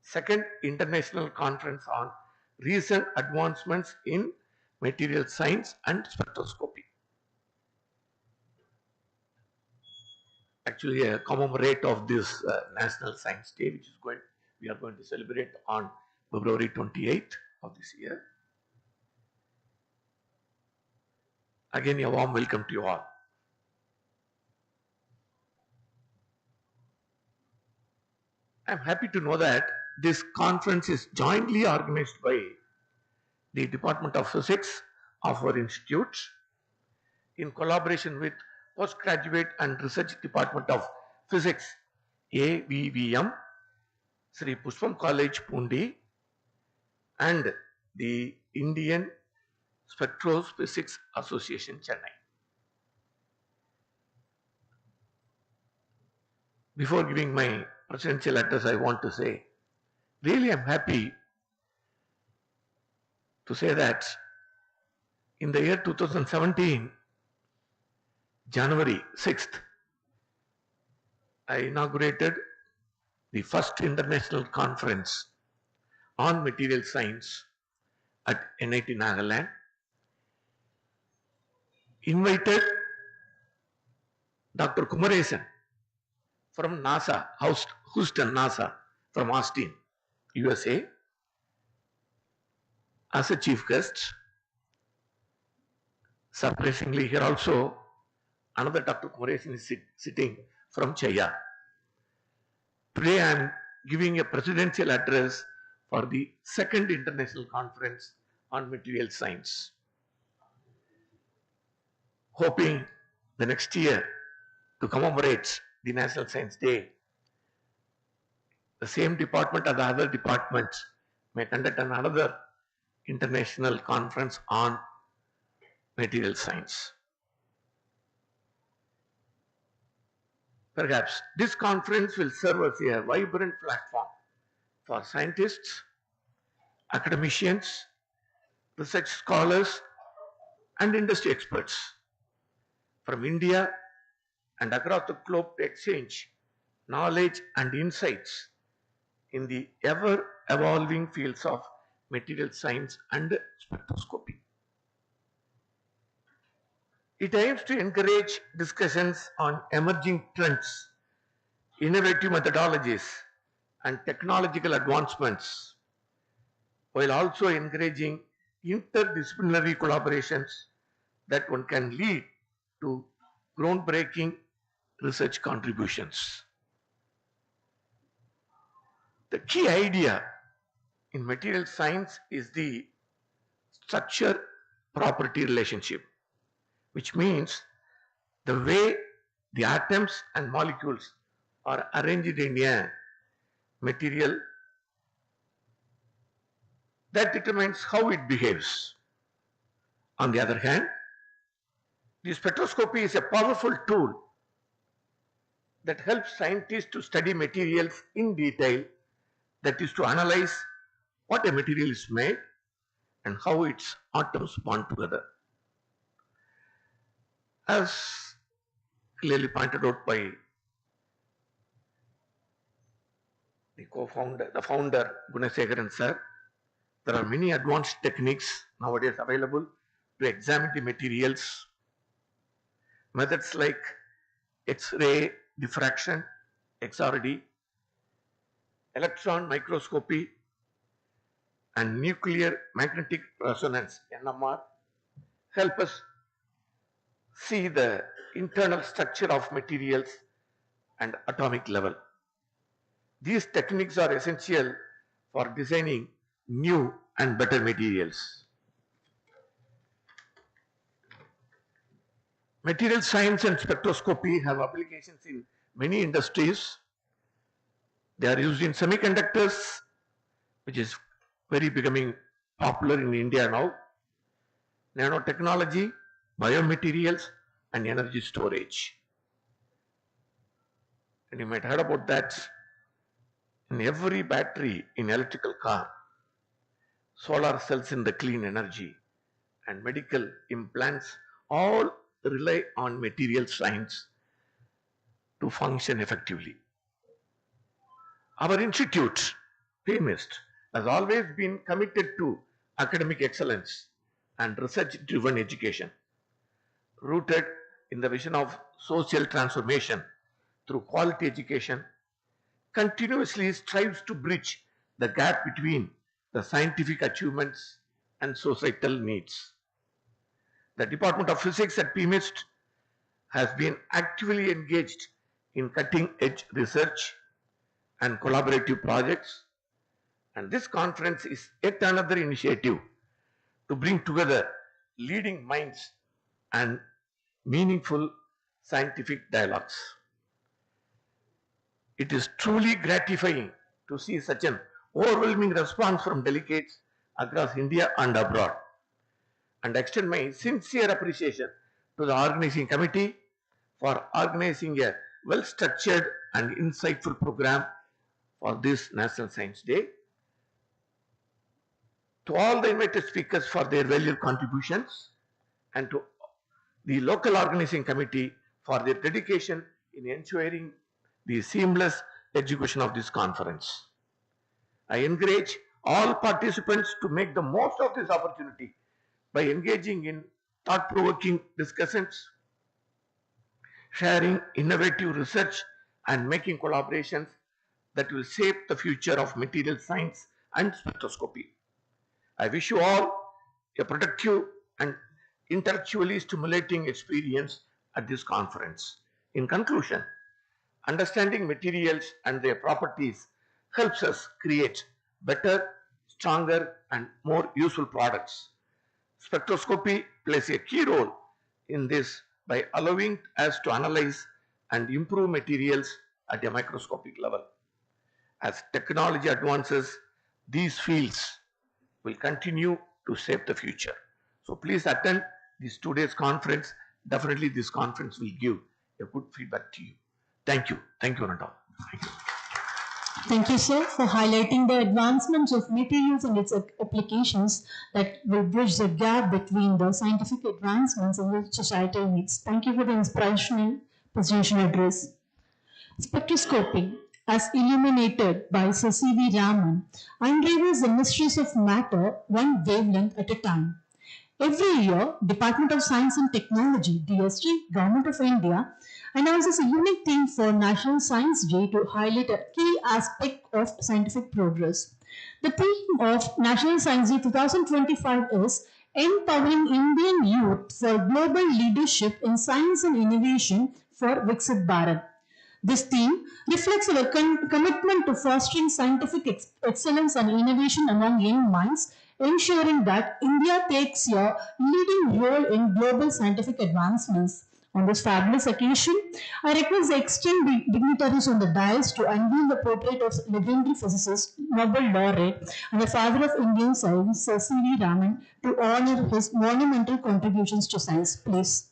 Speaker 6: second international conference on recent advancements in material science and spectroscopy. Actually, a commemorate of this National Science Day, which is we are going to celebrate on February 28th of this year. Again, a warm welcome to you all. I'm happy to know that this conference is jointly organized by the Department of Physics of our institute in collaboration with Postgraduate and Research Department of Physics, AVVM, Sri Pushpam College, Pundi, and the Indian Spectroscopy Association, Chennai. Before giving my presidential address, I want to say, really I'm happy to say that In the year 2017, January 6th, I inaugurated the first international conference on material science at NIT Nagaland. Invited Dr. Kumaresan from NASA, Houston, NASA, from Austin, USA, as a chief guest. Surprisingly, here also, another Dr. Kumaresan is sitting from Chaya. Today, I am giving a presidential address for the second international conference on material science. Hoping the next year to commemorate the National Science Day, the same department or the other departments may conduct another international conference on material science. Perhaps this conference will serve as a vibrant platform for scientists, academicians, research scholars, and industry experts from India and across the globe to exchange knowledge and insights in the ever-evolving fields of material science and spectroscopy. It aims to encourage discussions on emerging trends, innovative methodologies, and technological advancements, while also encouraging interdisciplinary collaborations that one can lead to groundbreaking research contributions. The key idea in material science is the structure-property relationship, which means the way the atoms and molecules are arranged in a material that determines how it behaves. On the other hand, the spectroscopy is a powerful tool that helps scientists to study materials in detail, that is to analyze what a material is made and how its atoms bond together. As clearly pointed out by the founder Gunasekharan sir, there are many advanced techniques nowadays available to examine the materials. Methods like X-ray diffraction, XRD, electron microscopy, and nuclear magnetic resonance, NMR, help us see the internal structure of materials and atomic level. These techniques are essential for designing new and better materials. Material science and spectroscopy have applications in many industries. They are used in semiconductors, which is very becoming popular in India now, nanotechnology, biomaterials, and energy storage. And you might have heard about that. In every battery in electrical car, solar cells in the clean energy, and medical implants all rely on material science to function effectively. Our institute, PMIST, has always been committed to academic excellence and research-driven education, rooted in the vision of social transformation through quality education, continuously strives to bridge the gap between the scientific achievements and societal needs. The Department of Physics at PMIST has been actively engaged in cutting-edge research and collaborative projects, and this conference is yet another initiative to bring together leading minds and meaningful scientific dialogues. It is truly gratifying to see such an overwhelming response from delegates across India and abroad, and extend my sincere appreciation to the organizing committee for organizing a well-structured and insightful program for this National Science Day, to all the invited speakers for their valuable contributions, and to the local organizing committee for their dedication in ensuring the seamless execution of this conference. I encourage all participants to make the most of this opportunity by engaging in thought-provoking discussions, sharing innovative research, and making collaborations that will shape the future of material science and spectroscopy. I wish you all a productive and intellectually stimulating experience at this conference. In conclusion, understanding materials and their properties helps us create better, stronger, and more useful products. Spectroscopy plays a key role in this by allowing us to analyze and improve materials at a microscopic level. As technology advances, these fields will continue to shape the future. So please attend this today's conference. Definitely this conference will give a good feedback to you. Thank you. Thank you, Ananda. Thank you.
Speaker 1: Thank you, sir, for highlighting the advancements of materials and its applications that will bridge the gap between the scientific advancements and the societal needs. Thank you for the inspirational presentation address. Spectroscopy, as illuminated by Sir C.V. Raman, unravels the mysteries of matter one wavelength at a time. Every year, Department of Science and Technology, DST, Government of India, announces a unique theme for National Science Day to highlight a key aspect of scientific progress. The theme of National Science Day 2025 is Empowering Indian Youth for Global Leadership in Science and Innovation for Viksit Bharat. This theme reflects our commitment to fostering scientific excellence and innovation among young minds, ensuring that India takes a leading role in global scientific advancements. On this fabulous occasion, I request the esteemed dignitaries on the dais to unveil the portrait of legendary physicist, Nobel laureate, and the father of Indian science, Sir C.V. Raman, to honor his monumental contributions to science. Please.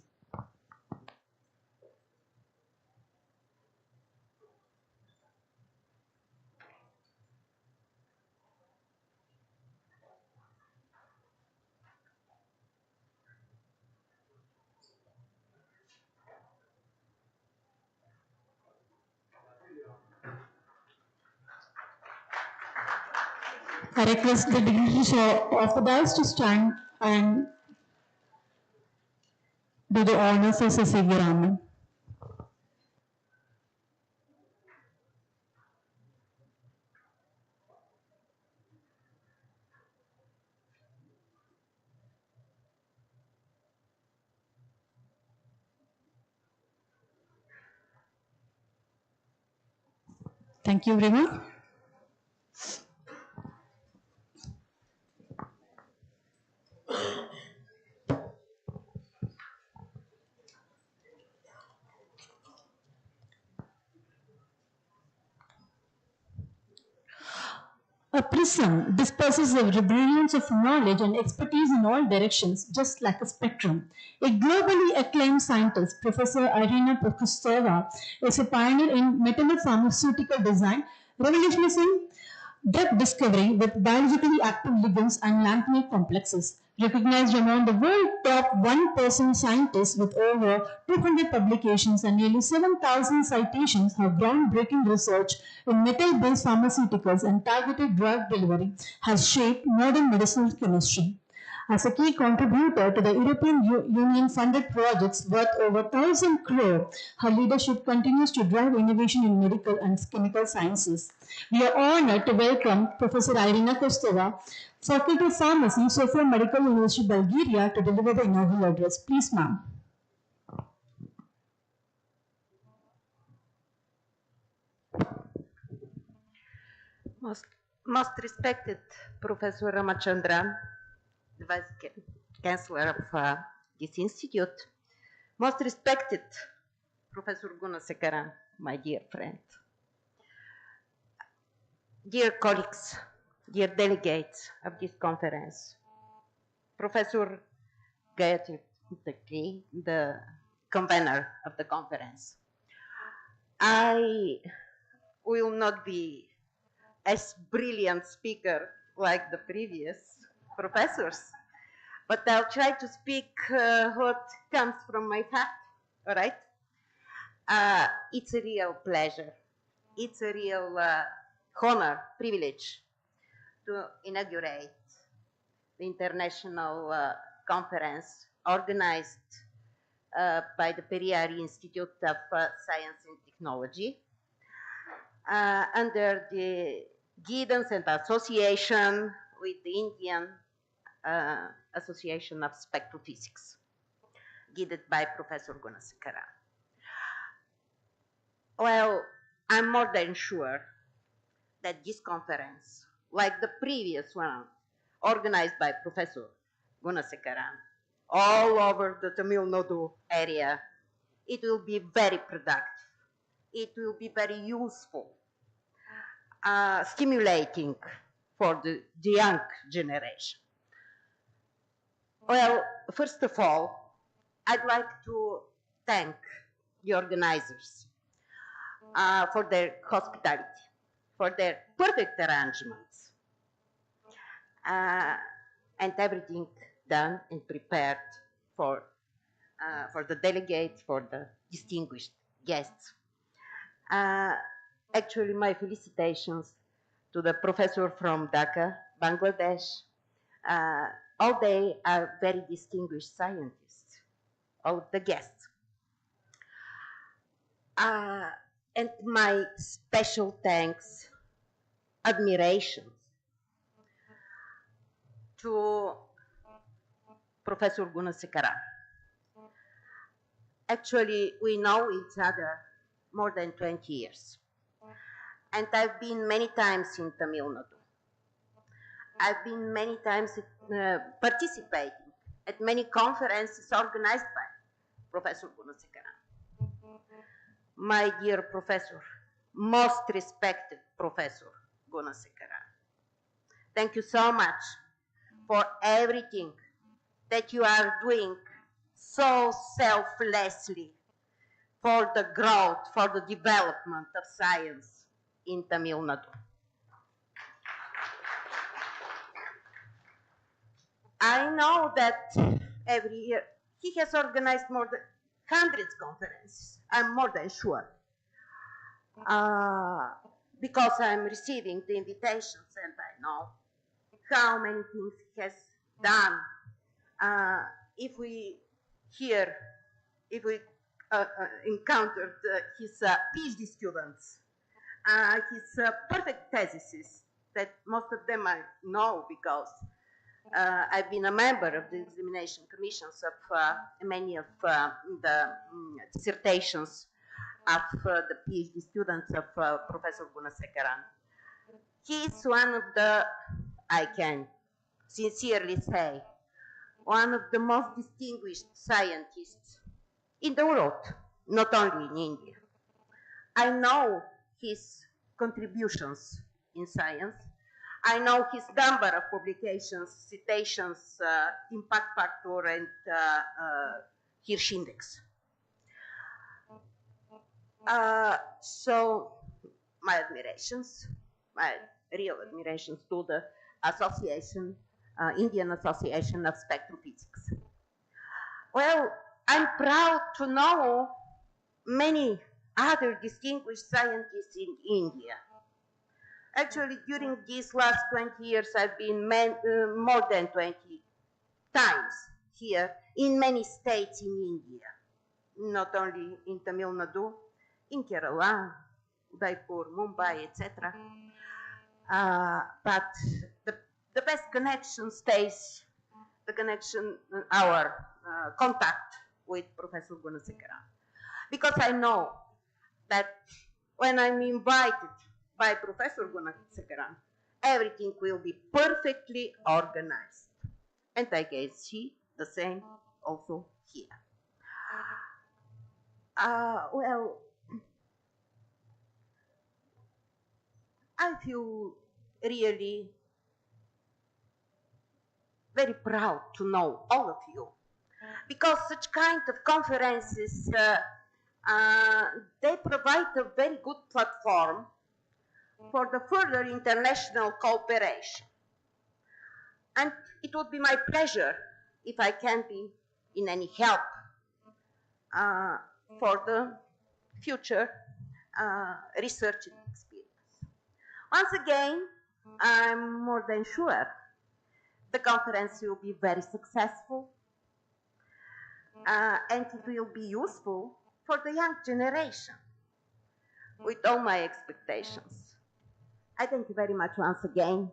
Speaker 1: I request the dignitaries of the dais to stand and do the honor for Sir C.V. Raman. Thank you very much. A prism disperses the brilliance of knowledge and expertise in all directions, just like a spectrum. A globally acclaimed scientist, Professor Irina Prokostova, is a pioneer in metallopharmaceutical design, revolutionizing drug discovery with biologically active ligands and lanthanide complexes. Recognized among the world top 1% scientists with over 200 publications and nearly 7,000 citations, her groundbreaking research in metal-based pharmaceuticals and targeted drug delivery has shaped modern medicinal chemistry. As a key contributor to the European Union-funded projects worth over 1,000 crore, her leadership continues to drive innovation in medical and chemical sciences. We are honored to welcome Professor Irina Kostova, Faculty of Pharmacy, Sofia Medical University, Bulgaria, to deliver the inaugural address. Please, ma'am.
Speaker 7: Most respected Professor Ramachandran, the Vice Chancellor of this institute, most respected Professor Gunasekaran, my dear friend, dear colleagues, dear delegates of this conference, Professor Gayatri, the convener of the conference. I will not be as brilliant speaker like the previous professors. but I'll try to speak what comes from my heart, all right? It's a real pleasure. It's a real honor, privilege to inaugurate the international conference organized by the Periyari Institute of Science and Technology under the guidance and association with the Indian Association of Spectrophysics, guided by Professor Gunasekaran. Well, I'm more than sure that this conference, like the previous one, organized by Professor Gunasekaran, all over the Tamil Nadu area, it will be very productive. It will be very useful, stimulating for the young generation. Well, first of all, I'd like to thank the organizers for their hospitality, for their perfect arrangements, and everything done and prepared for the delegates, for the distinguished guests. Actually, my felicitations to the professor from Dhaka, Bangladesh. All they are very distinguished scientists, all the guests. And my special thanks, admirations to Professor Gunasekaran. Actually, we know each other more than 20 years. And I've been many times in Tamil Nadu. I've been many times participating at many conferences organized by Professor Gunasekaran. My dear professor, most respected Professor Gunasekaran, thank you so much for everything that you are doing so selflessly for the growth, for the development of science in Tamil Nadu. I know that every year he has organized more than hundreds of conferences. I'm more than sure. Because I'm receiving the invitations and I know how many things he has done. If we encountered his PhD students, his perfect theses, that most of them I know because I've been a member of the examination commissions of many of the dissertations of the PhD students of Professor Gunasekaran. He is one of the, I can sincerely say, one of the most distinguished scientists in the world, not only in India. I know his contributions in science. I know his number of publications, citations, impact factor, and Hirsch index. So my admirations, my real admirations to the association, Indian Association of Spectrophysics. Well, I'm proud to know many other distinguished scientists in India. Actually, during these last 20 years, I've been more than 20 times here in many states in India, not only in Tamil Nadu, in Kerala, Udaipur, Mumbai, etc. But the best connection stays the connection, our contact with Professor Gunasekaran. Because I know that when I'm invited by Professor Gunasekaran, everything will be perfectly organized. And I can see the same also here. Well, I feel really very proud to know all of you, because such kind of conferences, they provide a very good platform for the further international cooperation. And it would be my pleasure if I can be in any help for the future research experience. Once again, I'm more than sure the conference will be very successful and it will be useful for the young generation with all my expectations. I thank you very much once again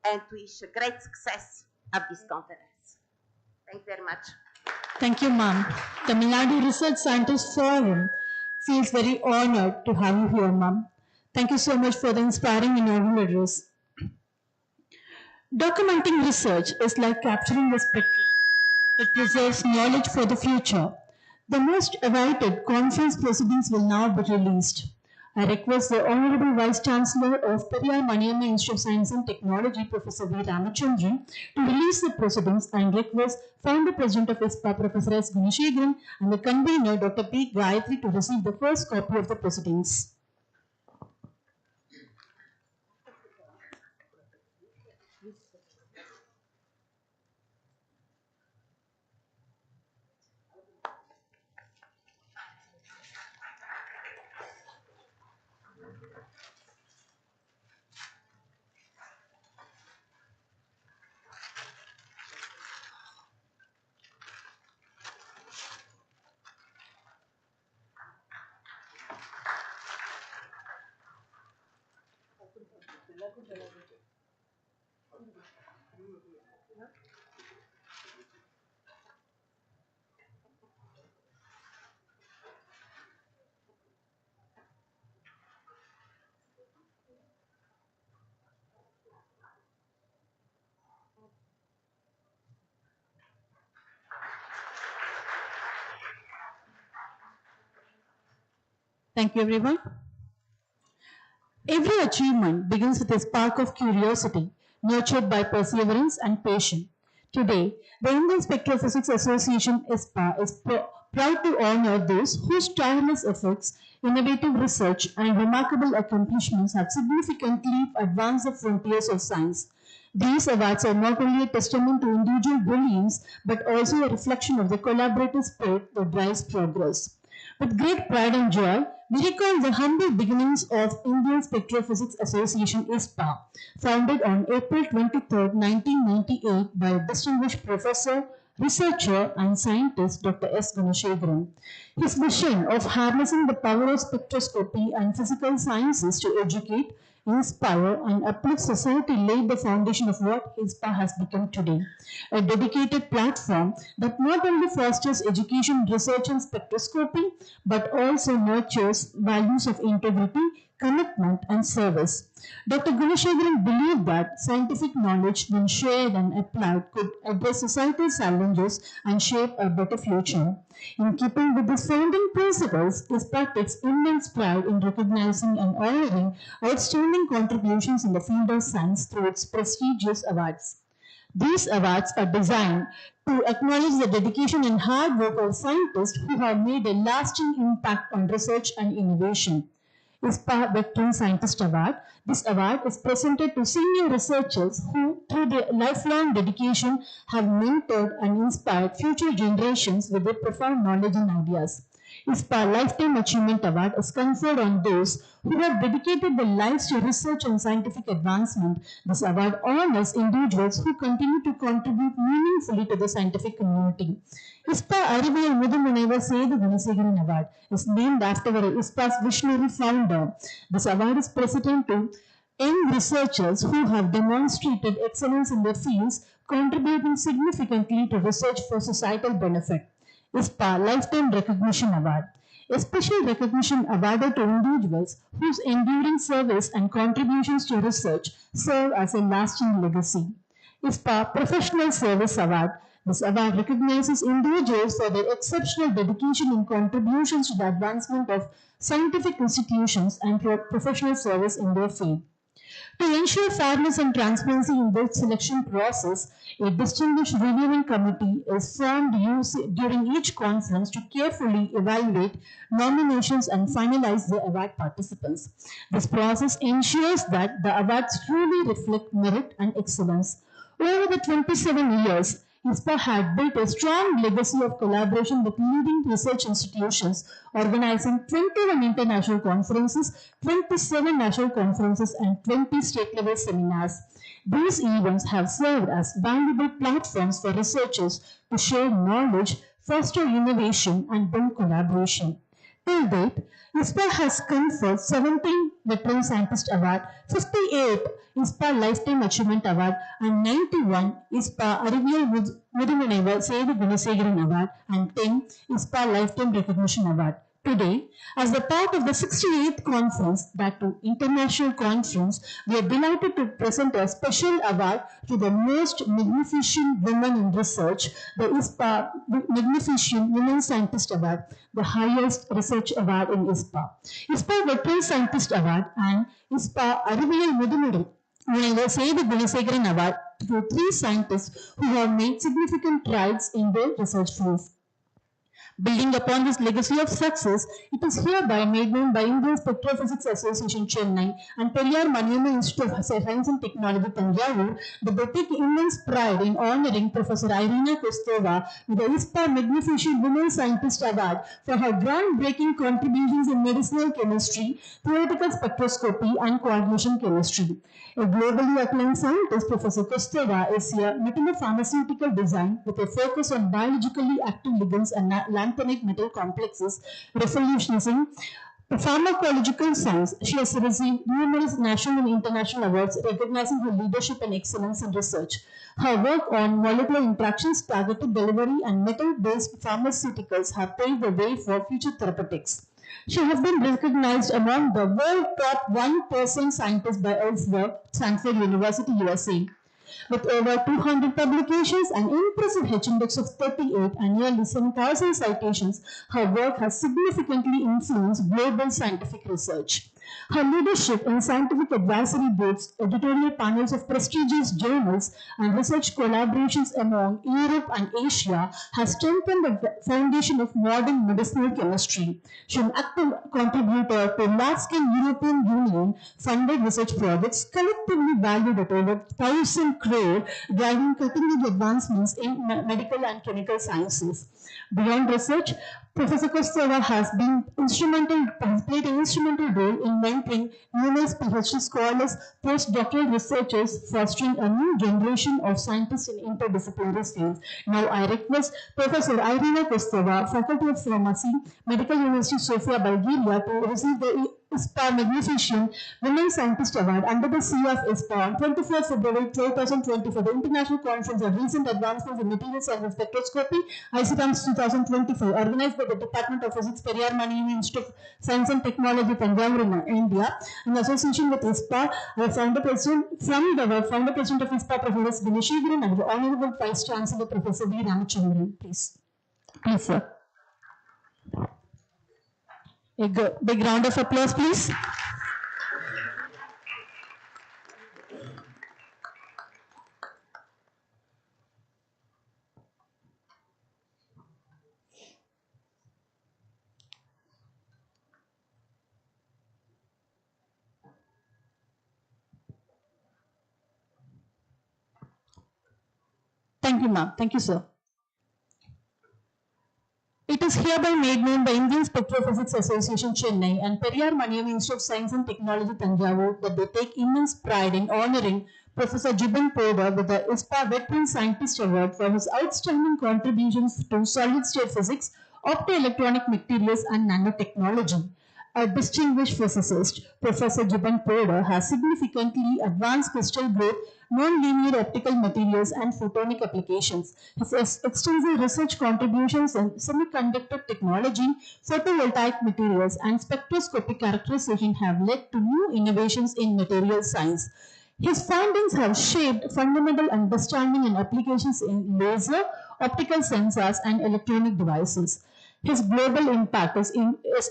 Speaker 7: and wish a great success of this conference. Thank you very much.
Speaker 1: Thank you, ma'am. Tamil Nadu Research Scientist Forum feels very honored to have you here, ma'am. Thank you so much for the inspiring inaugural address. Documenting research is like capturing a spectrum. It preserves knowledge for the future. The most awaited conference proceedings will now be released. I request the Honorable Vice Chancellor of Periyar Maniamma Institute of Science and Technology, Professor V. Ramachandran, to release the proceedings and request Founder President of ISPA, Professor S. Gunashegaran, and the convener, Dr. P. Gayatri, to receive the first copy of the proceedings. Thank you, everyone. Every achievement begins with a spark of curiosity, nurtured by perseverance and patience. Today, the Indian Spectrophysics Association ISPA is proud to honor those whose tireless efforts, innovative research, and remarkable accomplishments have significantly advanced the frontiers of science. These awards are not only a testament to individual brilliance, but also a reflection of the collaborative spirit that drives progress. With great pride and joy, we recall the humble beginnings of Indian Spectrophysics Association ISPA, founded on April 23, 1998 by distinguished professor, researcher and scientist Dr. S. Gunashegaran. His mission of harnessing the power of spectroscopy and physical sciences to educate, inspire and uplift society laid the foundation of what ISPA has become today. A dedicated platform that not only fosters education, research and spectroscopy, but also nurtures values of integrity, commitment and service. Dr. Gunashegaran believed that scientific knowledge, when shared and applied, could address societal challenges and shape a better future. In keeping with his founding principles, ISPA takes immense pride in recognizing and honoring outstanding contributions in the field of science through its prestigious awards. These awards are designed to acknowledge the dedication and hard work of scientists who have made a lasting impact on research and innovation. ISPA Veteran Scientist Award. This award is presented to senior researchers who, through their lifelong dedication, have mentored and inspired future generations with their profound knowledge and ideas. ISPA Lifetime Achievement Award is conferred on those who have dedicated their lives to research and scientific advancement. This award honors individuals who continue to contribute meaningfully to the scientific community. ISPA Arivial Mudumunevar Sedu Gunashegaran Award is named after ISPA's visionary founder. This award is presented to young researchers who have demonstrated excellence in their fields, contributing significantly to research for societal benefit. ISPA Lifetime Recognition Award. A special recognition awarded to individuals whose enduring service and contributions to research serve as a lasting legacy. ISPA Professional Service Award. This award recognizes individuals for their exceptional dedication and contributions to the advancement of scientific institutions and for professional service in their field. To ensure fairness and transparency in the selection process, a distinguished reviewing committee is formed during each conference to carefully evaluate nominations and finalize the award participants. This process ensures that the awards truly reflect merit and excellence. Over the 27 years, ISPA had built a strong legacy of collaboration with leading research institutions, organizing 21 international conferences, 27 national conferences, and 20 state-level seminars. These events have served as valuable platforms for researchers to share knowledge, foster innovation, and build collaboration. Till date, ISPA has conferred 17 Veteran Scientist Award, 58 ISPA Lifetime Achievement Award, and 91 ISPA Arivial Mudumunaivar Sedu Gunasegaran Award, and 10 ISPA Lifetime Recognition Award. Today, as a part of the 68th conference, that to international conference, we are delighted to present a special award to the most magnificent women in research, the ISPA Magnificent Women Scientist Award, the highest research award in ISPA. ISPA Veteran Scientist Award and ISPA Arivial Mudumunaivar Sedu Gunasegaran Award to 3 scientists who have made significant strides in their research fields. Building upon this legacy of success, it is hereby made known by Indian Spectrophysics Association Chennai and Periyar Maniamma Institute of Science and Technology Tanjavur that they take immense pride in honoring Professor Irina Kostova with the ISPA Magnificent Women Scientist Award for her groundbreaking contributions in medicinal chemistry, theoretical spectroscopy, and coordination chemistry. A globally acclaimed scientist, Professor Kostova is a metallopharmaceutical design with a focus on biologically active ligands and lanthanic metal complexes, revolutionizing pharmacological science. She has received numerous national and international awards recognizing her leadership and excellence in research. Her work on molecular interactions, targeted delivery, and metal-based pharmaceuticals have paved the way for future therapeutics. She has been recognized among the world top 1% scientists by Elsevier, Stanford University, USA. With over 200 publications, an impressive H-index of 38 and nearly 7,000 citations, her work has significantly influenced global scientific research. Her leadership in scientific advisory boards, editorial panels of prestigious journals, and research collaborations among Europe and Asia has strengthened the foundation of modern medicinal chemistry. She is an active contributor to large-scale European Union funded research projects collectively valued at over 1,000 crore, driving cutting-edge advancements in medical and chemical sciences. Beyond research, Professor Kostova has played an instrumental role in mentoring numerous PhD scholars, postdoctoral researchers, fostering a new generation of scientists in interdisciplinary fields. Now I request Professor Irina Kostova, Faculty of Pharmacy, Medical University Sofia, Bulgaria, to receive the ISPA Magnificent Women Scientist Award under the seal of ISPA on 24 February 2020 for the International Conference of Recent Advancements in Material Science and Spectroscopy, ICRAMS 2025, organized by the Department of Physics, Periyar Maniamma Institute of Science and Technology, Tanjavur, India, in association with ISPA. Our founder president of ISPA, Professor Gunasegaran, and the Honorable Vice Chancellor, Professor V. Ramachandran. Please, sir. A big round of applause, please. Thank you, ma'am. Thank you, sir. It is hereby made known by Indian Spectrophysics Association Chennai and Periyar Maniamma Institute of Science and Technology Tanjavur that they take immense pride in honoring Professor Jibin Poda with the ISPA Veteran Scientist Award for his outstanding contributions to solid-state physics, optoelectronic materials, and nanotechnology. A distinguished physicist, Professor Jibin Poda has significantly advanced crystal growth, non-linear optical materials, and photonic applications. His extensive research contributions in semiconductor technology, photovoltaic materials, and spectroscopic characterization have led to new innovations in material science. His findings have shaped fundamental understanding and applications in laser, optical sensors, and electronic devices. His global impact is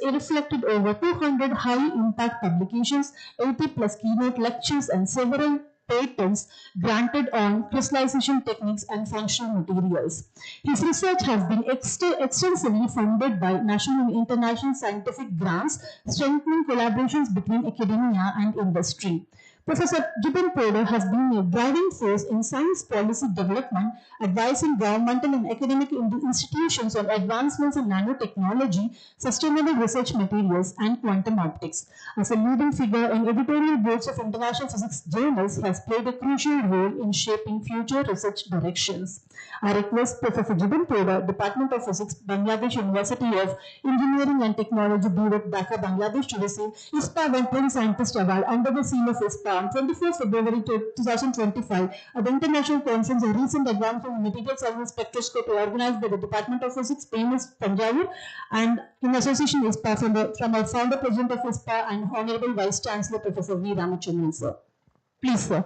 Speaker 1: reflected over 200 high-impact publications, 80 plus keynote lectures, and several patents granted on crystallization techniques and functional materials. His research has been extensively funded by national and international scientific grants, strengthening collaborations between academia and industry. Professor Gibbon Porter has been a driving force in science policy development, advising governmental and academic institutions on advancements in nanotechnology, sustainable research materials, and quantum optics. As a leading figure in editorial boards of international physics journals, he has played a crucial role in shaping future research directions. I request Professor Gibbon Porter, Department of Physics, Bangladesh University of Engineering and Technology, Bureau, Dhaka, Bangladesh, to receive ISPA Veteran Scientist Award under the seal of ISPA on 24 February 2025 at the International Conference on Recent Advancement in Material Science Spectroscopy organized by the Department of Physics, PMIST, Tanjavur, and in association with ISPA from our founder president of ISPA and Honorable Vice Chancellor Professor V. Ramachandran, sir. Please, sir.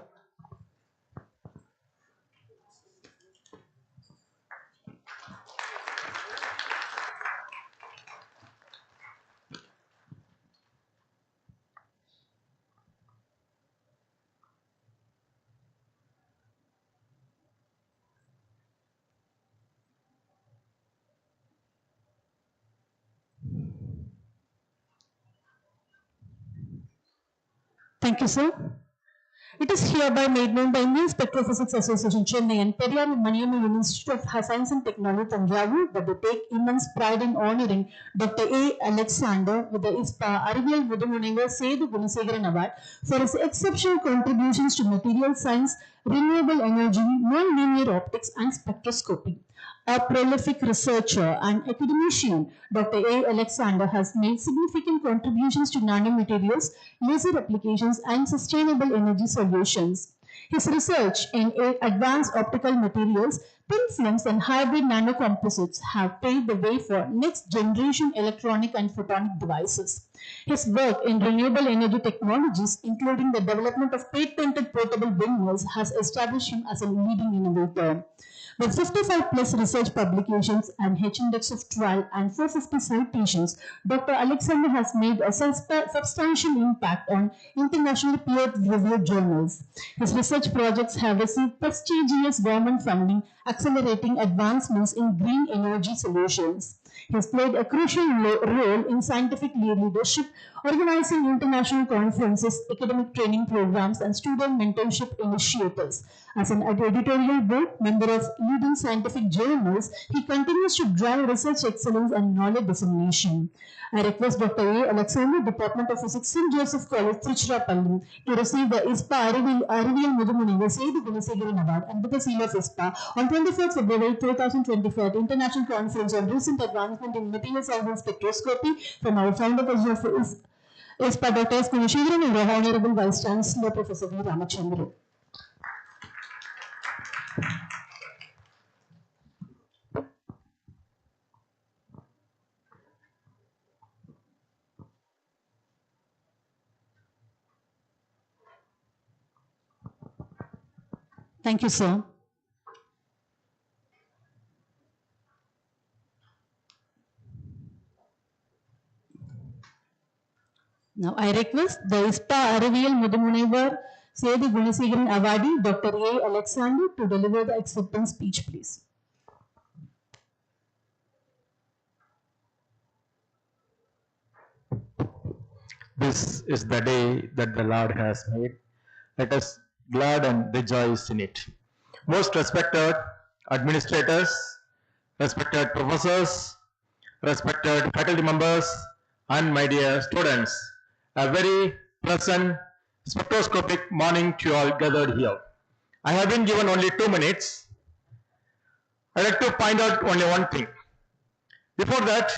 Speaker 1: Thank you, sir. It is hereby made known by Indian Spectrophysics Association, Chennai, and Periyar Maniammal Institute of Science and Technology, Tanjavur, that they take immense pride in honoring Dr. A. Alexander with the ISPA Ariviyal Mudumunaivar Sedu Gunasegaran Award for his exceptional contributions to material science, renewable energy, non-linear optics, and spectroscopy. A prolific researcher and academician, Dr. A. Alexander has made significant contributions to nanomaterials, laser applications, and sustainable energy solutions. His research in advanced optical materials, thin films, and hybrid nanocomposites have paved the way for next-generation electronic and photonic devices. His work in renewable energy technologies, including the development of patented portable windmills, has established him as a leading innovator. With 55 plus research publications and H-index of 12 and 450 citations, Dr. Alexander has made a substantial impact on internationally peer-reviewed journals. His research projects have received prestigious government funding, accelerating advancements in green energy solutions. He has played a crucial role in scientific leadership, organizing international conferences, academic training programs, and student mentorship initiatives. As an editorial board member of leading scientific journals, he continues to drive research excellence and knowledge dissemination. I request Dr. A. Alexander, Department of Physics, St. Joseph College, Tiruchirappalli, to receive the ISPA Ariviyal Mudumunaivar Sedu Gunasegaran Award under the seal of ISPA on 24th February 2024 at the International Conference on Recent Advancement in Material Science and Spectroscopy from our founder president of ISPA, Dr. S. Gunasegaran, and our Honorable Vice Chancellor Professor V. Ramachandran. Thank you, sir. Now, I request the ISPA Ariviyal Mudumunaivar Sedu Gunasegaran Awardee, Dr. A. Alexander, to deliver the acceptance speech, please.
Speaker 5: This is the day that the Lord has made. Let us glad and rejoice in it. Most respected administrators, respected professors, respected faculty members, and my dear students, a very pleasant spectroscopic morning to you all gathered here. I have been given only 2 minutes. I would like to point out only one thing. Before that,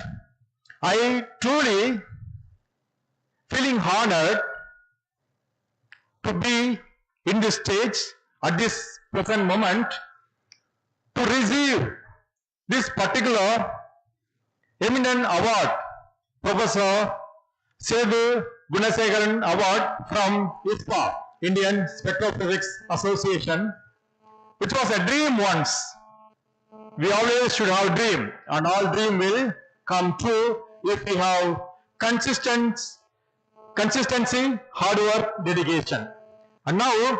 Speaker 5: I truly feeling honored to be in this stage at this present moment to receive this particular eminent award, Professor Sedu Gunasegaran Award from ISPA, Indian Spectrophysics Association, which was a dream once. We always should have a dream, and all dream will come true if we have consistency, hard work, dedication. And now,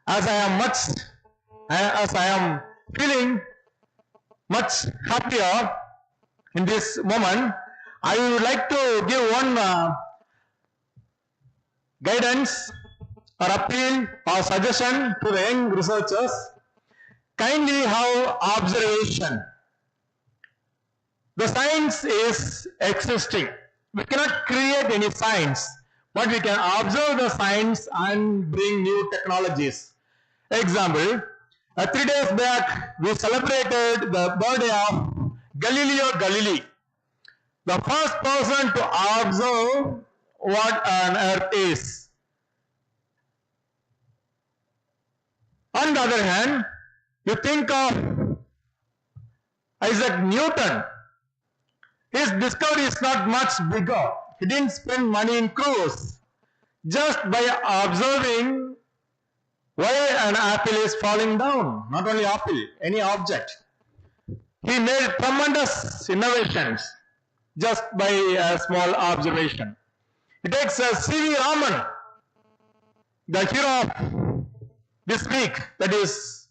Speaker 5: as I am feeling much happier in this moment, I would like to give one guidance
Speaker 8: or appeal or suggestion to the young researchers, kindly have observation. The science is existing. We cannot create any science, but we can observe the science and bring new technologies. Example, 3 days back, we celebrated the birthday of Galileo Galilei, the first person to observe what an earth is. On the other hand, you think of Isaac Newton. His discovery is not much bigger. He didn't spend money in cruise. Just by observing why an apple is falling down, not only apple, any object. He made tremendous innovations just by a small observation. It takes C.V. Raman, the hero of this week, that is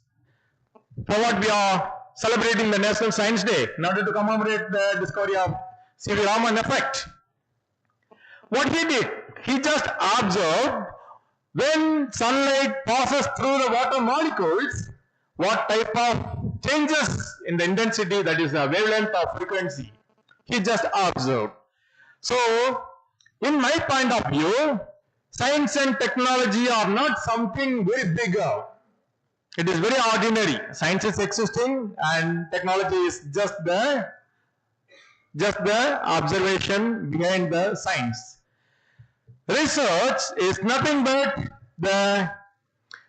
Speaker 8: for what we are celebrating the National Science Day in order to commemorate the discovery of C.V. Raman effect. What he did, he just observed when sunlight passes through the water molecules, what type of changes in the intensity, that is the wavelength or frequency. He just observed. So, in my point of view, science and technology are not something very bigger. It is very ordinary. Science is existing and technology is just the observation behind the science. Research is nothing but the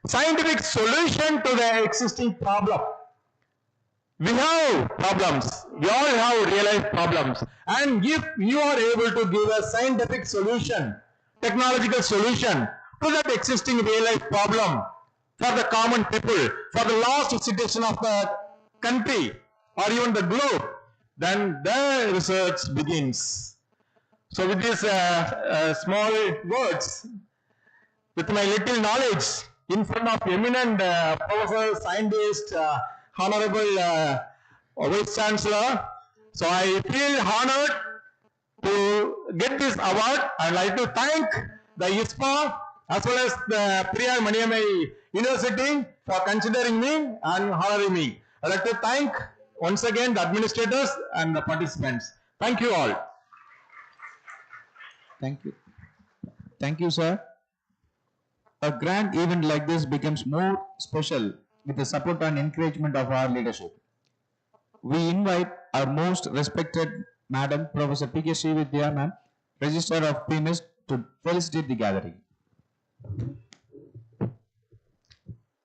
Speaker 8: scientific solution to the existing problem. We have problems. We all have real life problems. And if you are able to give a scientific solution, technological solution to that existing real life problem for the common people, for the lost citizen of the country or even the globe, then the research begins. So with these small words, with my little knowledge in front of eminent professors, scientists, honorable Vice Chancellor, so I feel honored to get this award. I'd like to thank the ISPA as well as the Priyar Maniammai University for considering me and honoring me. I'd like to thank once again the administrators and the participants. Thank you all.
Speaker 5: Thank you. Thank you, sir. A grand event like this becomes more special with the support and encouragement of our leadership. We invite our most respected Madam Professor P.K. Srividya Ma'am, Registrar of PMIST, to felicitate the gathering.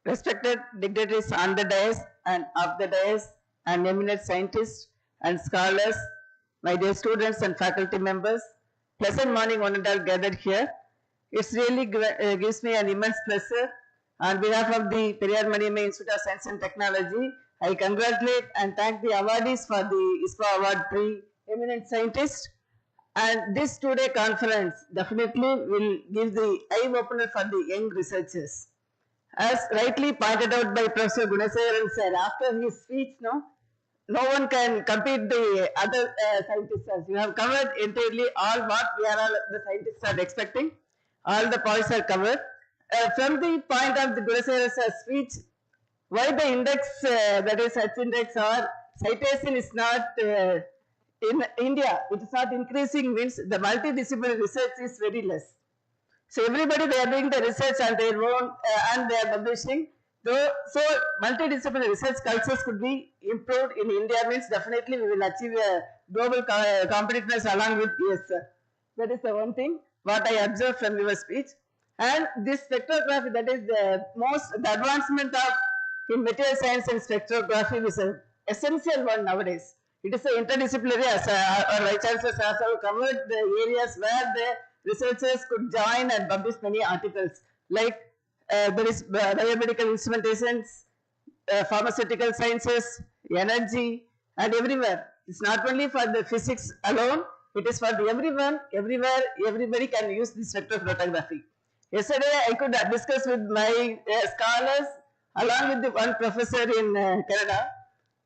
Speaker 9: Respected dignitaries on the dais and off the dais, and eminent scientists and scholars, my dear students and faculty members, pleasant morning one and all gathered here. It really gives me an immense pleasure. On behalf of the Periyar Maniammai Institute of Science and Technology, I congratulate and thank the awardees for the ISPA Award 3 eminent scientists. And this two-day conference definitely will give the eye-opener for the young researchers. As rightly pointed out by Professor Gunasegaran sir, after his speech, no one can compete the other scientists. You have covered entirely all what we are all the scientists are expecting. All the points are covered. From the point of the Gunasegaran sir's speech, why the index, that is H index or citation is not in India, it is not increasing, means the multidisciplinary research is very less. So everybody, they are doing the research on their own and they are publishing. So multidisciplinary research cultures could be improved in India, means definitely we will achieve a global competitiveness along with US. That is the one thing what I observed from your speech. And this spectrography, that is the advancement of in material science and spectrography is an essential one nowadays. It is an interdisciplinary, as our Vice Chancellor has covered the areas where the researchers could join and publish many articles, like there is biomedical instrumentations, pharmaceutical sciences, energy, and everywhere. It's not only for the physics alone, it is for the everyone, everywhere, everybody can use this spectrophotometry. Yesterday, I could discuss with my scholars along with the one professor in Canada.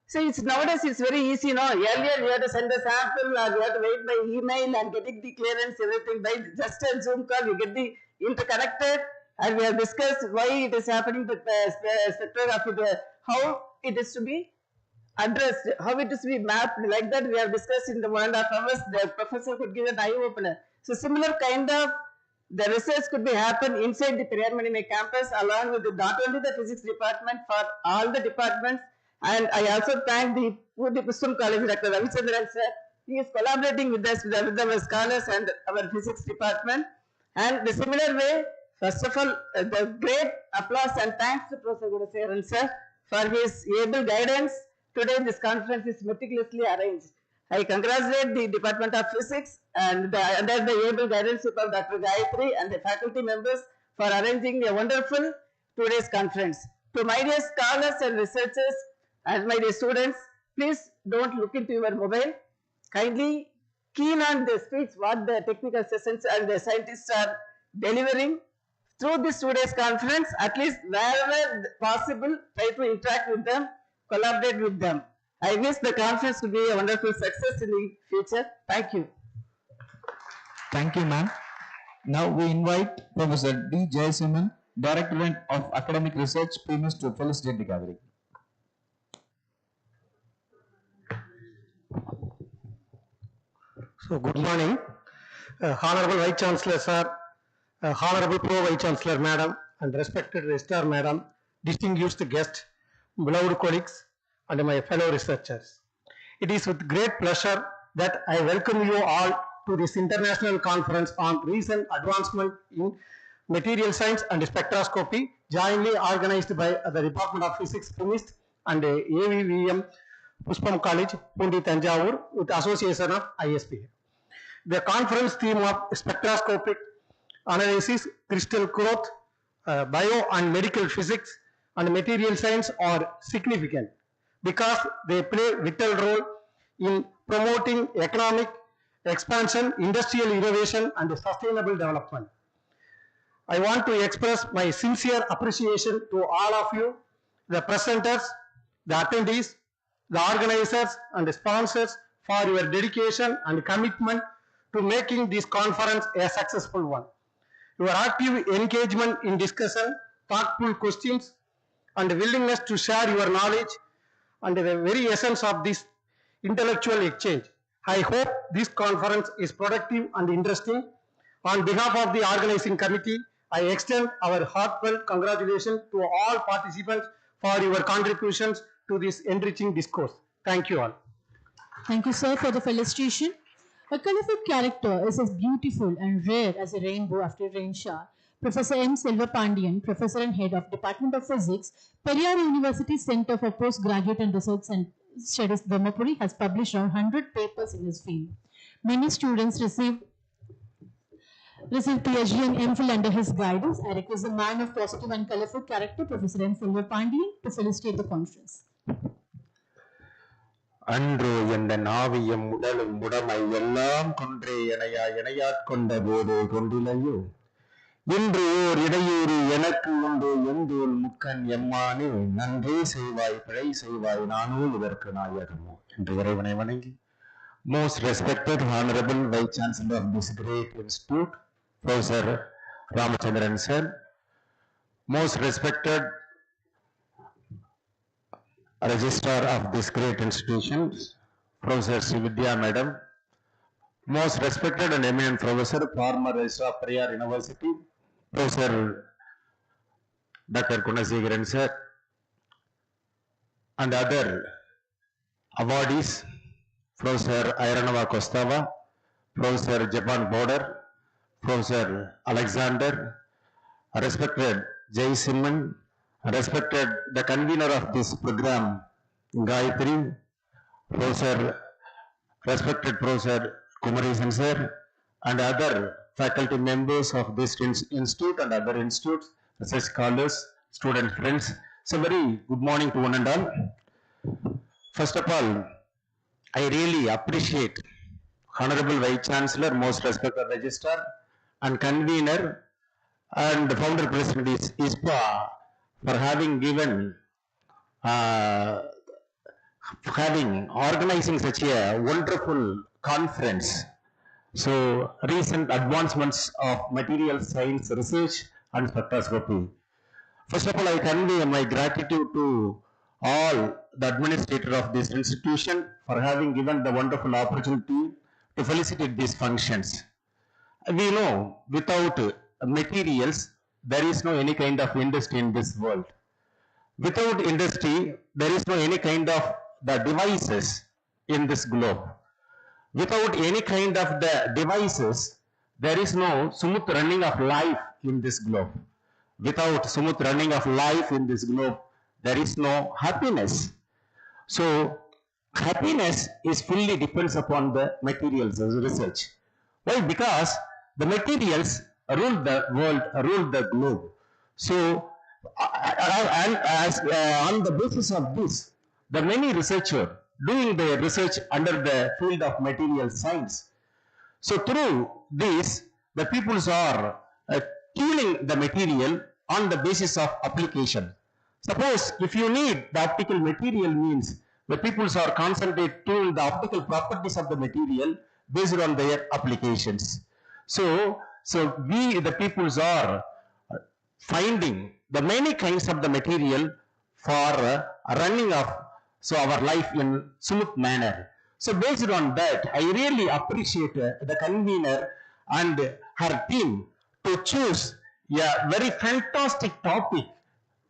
Speaker 9: So nowadays it's very easy, Earlier we had to send a sample or we had to wait by email and getting the clearance, everything by just a Zoom call, we get the interconnected and we have discussed why it is happening with spectrography, how it is to be addressed, how it is to be mapped. Like that we have discussed in the 1.5 hours. The professor could give an eye opener. So similar kind of the research could be happen inside the Periyar Manimai campus, along with not only the physics department, for all the departments. And I also thank the PMIST College, Dr. Ravichandran sir. He is collaborating with us, with our scholars and our physics department. And the similar way, first of all, the great applause and thanks to Professor Gunasegaran sir for his able guidance. Today this conference is meticulously arranged. I congratulate the Department of Physics and under the able guidance of Dr. Gayatri and the faculty members for arranging a wonderful today's conference. To my dear scholars and researchers and my dear students, please don't look into your mobile. Kindly keen on the speech what the technical sessions and the scientists are delivering through this today's conference. At least wherever possible, try to interact with them, collaborate with them. I wish the conference to be a wonderful success in the future. Thank you.
Speaker 5: Thank you, ma'am. Now we invite Professor D. Jayasimhan, Director of Academic Research, PMIST, to felicitate the gathering.
Speaker 10: So, good morning, Honorable Vice Chancellor Sir, Honorable Pro Vice Chancellor Madam, and respected Registrar Madam, distinguished guests, beloved colleagues, and my fellow researchers. It is with great pleasure that I welcome you all to this international conference on recent advancement in material science and spectroscopy, jointly organized by the Department of Physics, PMIST, and AVVM Puspam College, Pundi, Tanjavur, with association of ISP. The conference theme of spectroscopic analysis, crystal growth, bio and medical physics, and material science are significant because they play vital role in promoting economic expansion, industrial innovation, and sustainable development. I want to express my sincere appreciation to all of you, the presenters, the attendees, the organizers, and the sponsors for your dedication and commitment to making this conference a successful one. Your active engagement in discussion, thoughtful questions, and willingness to share your knowledge and the very essence of this intellectual exchange. I hope this conference is productive and interesting. On behalf of the organizing committee, I extend our heartfelt congratulations to all participants for your contributions to this enriching discourse. Thank you all.
Speaker 1: Thank you, sir, for the felicitation. A colorful character is as beautiful and rare as a rainbow after a rain shower. Professor M. Selva Pandian, Professor and Head of Department of Physics, Periyar University Center for Postgraduate and Research Studies, Dharmapuri, has published around 100 papers in his field. Many students receive PhD and MPhil under his guidance. I request the man of positive and colorful character, Professor M. Selva Pandian, to felicitate the conference.
Speaker 8: அன்றோ என்ற நாவியம் உடலும் உடமை எல்லாம் கொன்றே இணையாட்கொண்ட போது கொண்டிலையோ இன்று ஓர் இடையூறு எனக்கு உண்டு எந்தோல் முக்கன் எம்மானே நன்றே செய்வாய் பிழை செய்வாய் நானோ இதற்கு நாயகமோ என்று இறைவனை வணங்கி most respected honorable vice chancellor of this great institute, Professor Ramachandran sir, most respected registrar of this great institution, Professor Srividya Madam, most respected and eminent professor, former registrar of Periyar University, Professor Dr. Gunasegaran sir, and other awardees, Professor Iranava Kostava, Professor Japan Border, Professor Alexander, respected Jay Simon, respected the convener of this program, Gayatri, respected Professor Kumaresan sir, and other faculty members of this institute and other institutes, research scholars, student friends. So very good morning to one and all. First of all, I really appreciate Honorable Vice Chancellor, most respected Registrar and convener and the founder president is ISPA for having given, organizing such a wonderful conference. So recent advancements of material science research and spectroscopy. First of all, I convey my gratitude to all the administrator of this institution for having given the wonderful opportunity to felicitate these functions. We know without materials, there is no any kind of industry in this world. Without industry, there is no any kind of the devices in this globe. Without any kind of the devices, there is no smooth running of life in this globe. Without smooth running of life in this globe, there is no happiness. So, happiness is fully depends upon the materials as research. Why? Because the materials rule the world, rule the globe. So, and as on the basis of this, the many researchers doing their research under the field of material science. So through this, the peoples are tuning the material on the basis of application. Suppose if you need the optical material means the peoples are concentrate to the optical properties of the material based on their applications. So we the peoples are finding the many kinds of the material for running of our life in smooth manner. So based on that, I really appreciate the convener and her team to choose a very fantastic topic,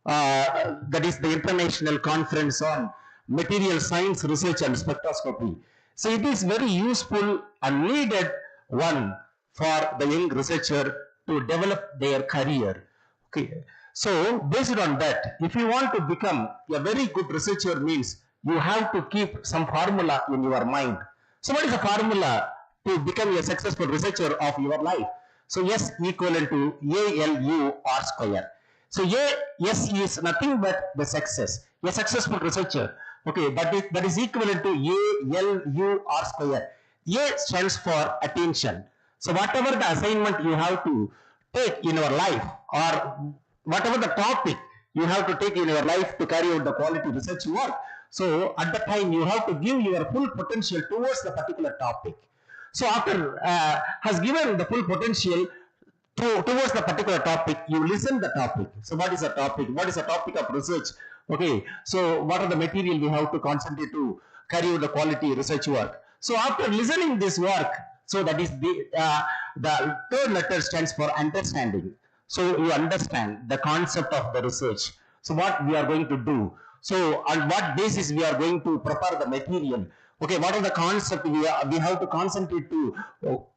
Speaker 8: that is the International Conference on Material Science Research and Spectroscopy. So it is very useful and needed one for the young researcher to develop their career. Okay. So based on that, if you want to become a very good researcher means you have to keep some formula in your mind. So what is the formula to become a successful researcher of your life? So S equivalent to ALU R square. So S is nothing but the success, a successful researcher. Okay, but that is equivalent to ALU R square. A stands for attention. So whatever the assignment you have to take in your life, or whatever the topic you have to take in your life to carry out the quality research work, so at the time you have to give your full potential towards the particular topic. So after has given the full potential towards the particular topic, you listen the topic. So what is the topic? What is the topic of research? Okay, so what are the material we have to concentrate to carry out the quality research work? So after listening this work, so that is the third letter stands for understanding. So you understand the concept of the research. So what we are going to do. So on what basis we are going to prepare the material. Okay, what are the concept we have to concentrate to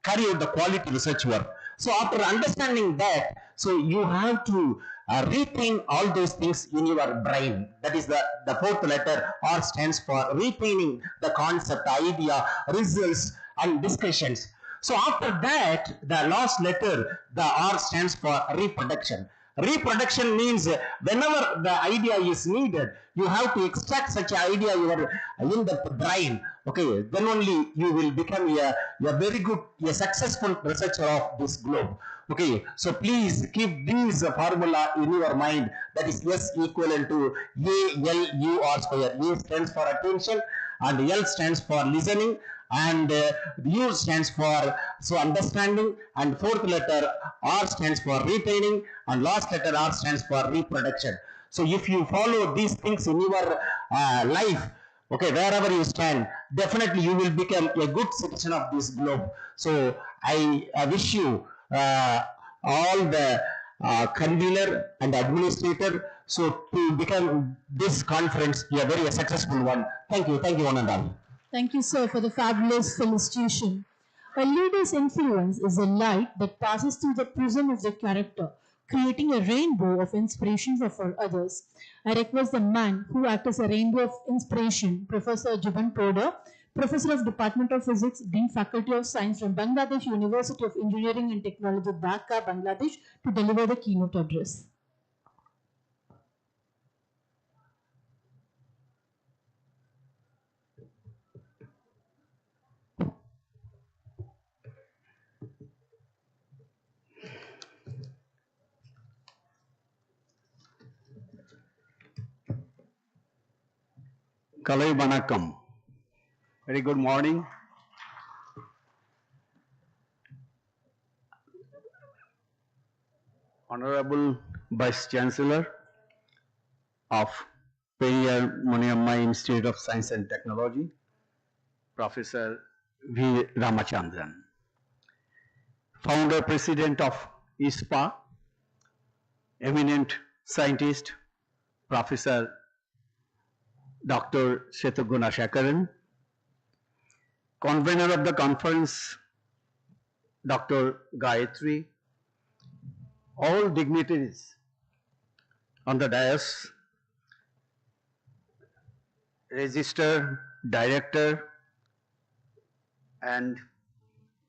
Speaker 8: carry out the quality research work. So after understanding that, so you have to retain all those things in your brain. That is the fourth letter R stands for retaining the concept, idea, results and discussions. So after that, the last letter, the R stands for reproduction. Reproduction means whenever the idea is needed, you have to extract such an idea in the brain. Okay, then only you will become a very good, a successful researcher of this globe. Okay, so please keep this formula in your mind. That is S equivalent to ALU R square. A stands for attention and L stands for listening, and U stands for understanding, and fourth letter R stands for retaining, and last letter R stands for reproduction. So if you follow these things in your life, okay, wherever you stand, definitely you will become a good citizen of this globe. So I wish you all the convener and administrator, so to become this conference a very successful one. Thank you, one and all.
Speaker 1: Thank you, sir, for the fabulous felicitation. A leader's influence is a light that passes through the prism of the character, creating a rainbow of inspiration for others. I request the man who acts as a rainbow of inspiration, Professor Juban Poda, Professor of Department of Physics, Dean Faculty of Science from Bangladesh University of Engineering and Technology, Dhaka, Bangladesh, to deliver the keynote address.
Speaker 11: Kalai Vanakkam. Very good morning. Honorable Vice Chancellor of Periyar Maniamma Institute of Science and Technology, Professor V. Ramachandran, Founder President of ISPA, eminent scientist, Professor Dr. Setaguna Shakaran, Convener of the conference, Dr. Gayatri, all dignitaries on the dais, Register, Director, and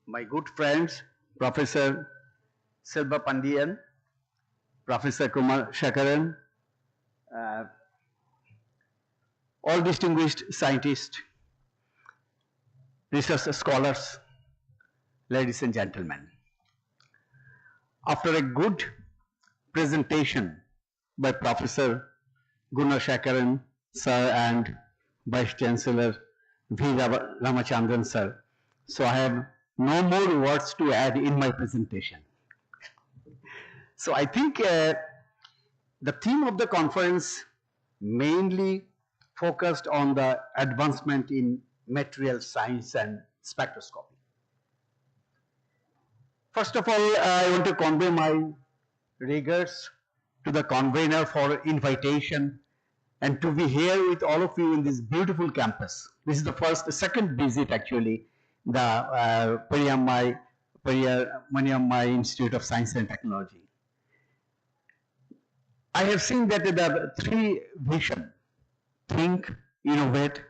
Speaker 11: my good friends, Professor Selva Pandian, Professor Kumar Shakaran, all distinguished scientists, research scholars, ladies and gentlemen. After a good presentation by Professor Gunnar Shakaran sir and Vice Chancellor V. Ramachandran sir, so I have no more words to add in my presentation. So I think the theme of the conference mainly focused on the advancement in material science and spectroscopy. First of all, I want to convey my regards to the convener for invitation and to be here with all of you in this beautiful campus. This is the second visit actually, the Periyar Maniamma Institute of Science and Technology. I have seen that there are three visions: think, innovate,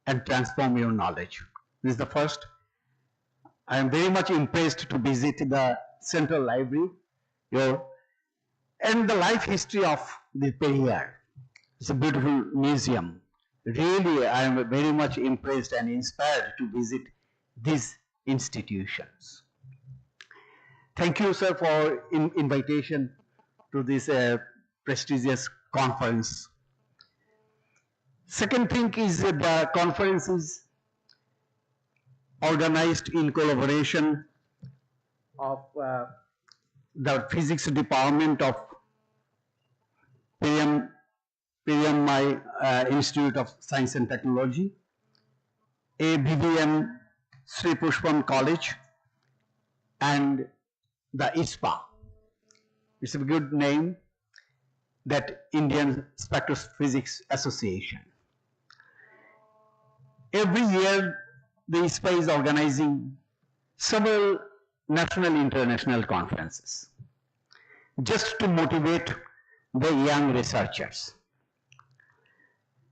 Speaker 11: and transform your knowledge. This is the first. I am very much impressed to visit the Central Library and the life history of the Periyar. It's a beautiful museum. Really, I am very much impressed and inspired to visit these institutions. Thank you, sir, for invitation to this prestigious conference. Second thing is the conference is organized in collaboration of the physics department of PMIST Institute of Science and Technology, ABVM Sri Pushpam College, and the ISPA. It's a good name, that Indian Spectrophysics Association. Every year, the ISPA is organizing several national and international conferences just to motivate the young researchers.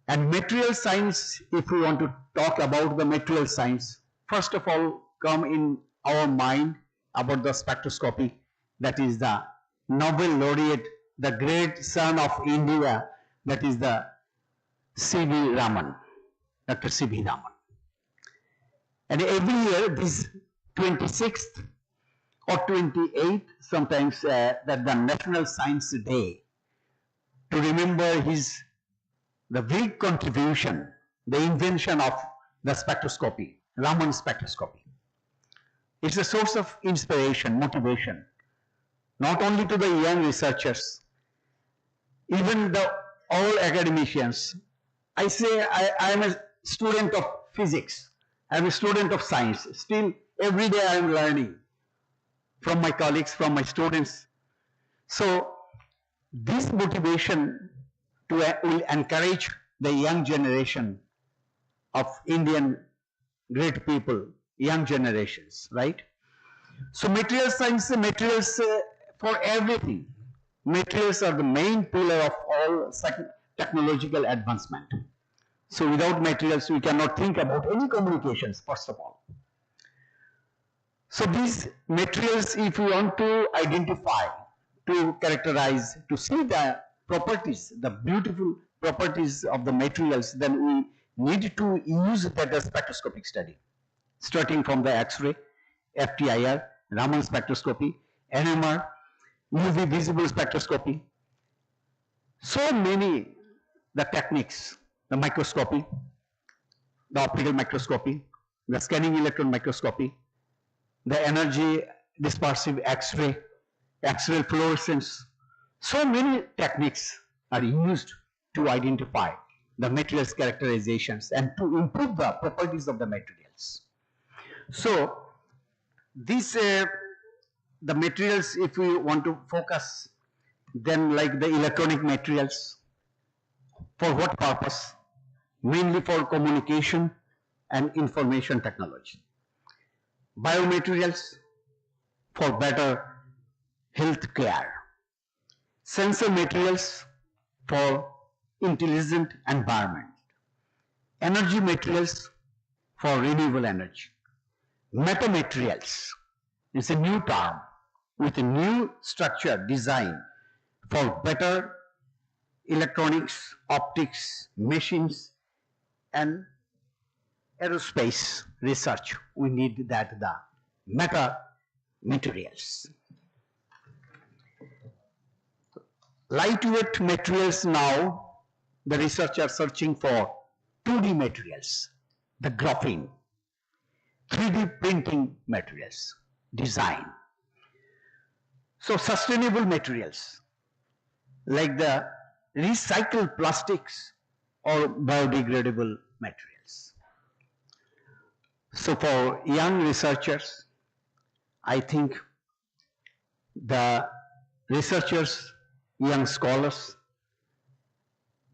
Speaker 11: And material science, if we want to talk about the material science, first of all come in our mind about the spectroscopy, that is the Nobel laureate, the great son of India, that is the C.V. Raman, Dr. C.V. Raman. And every year, this 26th or 28th, sometimes that the National Science Day, to remember the big contribution, the invention of the spectroscopy, Raman spectroscopy. It's a source of inspiration, motivation, not only to the young researchers, even all academicians. I say I am a student of physics, I am a student of science. Still, every day I am learning from my colleagues, from my students. So, this motivation will encourage the young generation of Indian great people, young generations, right? So, material science, materials for everything. Materials are the main pillar of all technological advancement. So without materials, we cannot think about any communications, first of all. So these materials, if we want to identify, to characterize, to see the properties, the beautiful properties of the materials, then we need to use that spectroscopic study, starting from the X-ray, FTIR, Raman spectroscopy, NMR, UV visible spectroscopy. So many the techniques, the microscopy, the optical microscopy, the scanning electron microscopy, the energy dispersive X-ray, X-ray fluorescence. So many techniques are used to identify the materials characterizations and to improve the properties of the materials. So these the materials, if we want to focus, then like the electronic materials, for what purpose? Mainly for communication and information technology. Biomaterials for better health care. Sensor materials for intelligent environment. Energy materials for renewable energy. Metamaterials is a new term with a new structure design for better electronics, optics, machines, and aerospace research. We need that the meta materials. Lightweight materials now, the researchers are searching for 2D materials, the graphene, 3D printing materials, design. So sustainable materials like the recycled plastics or biodegradable materials. So for young researchers, I think the researchers, young scholars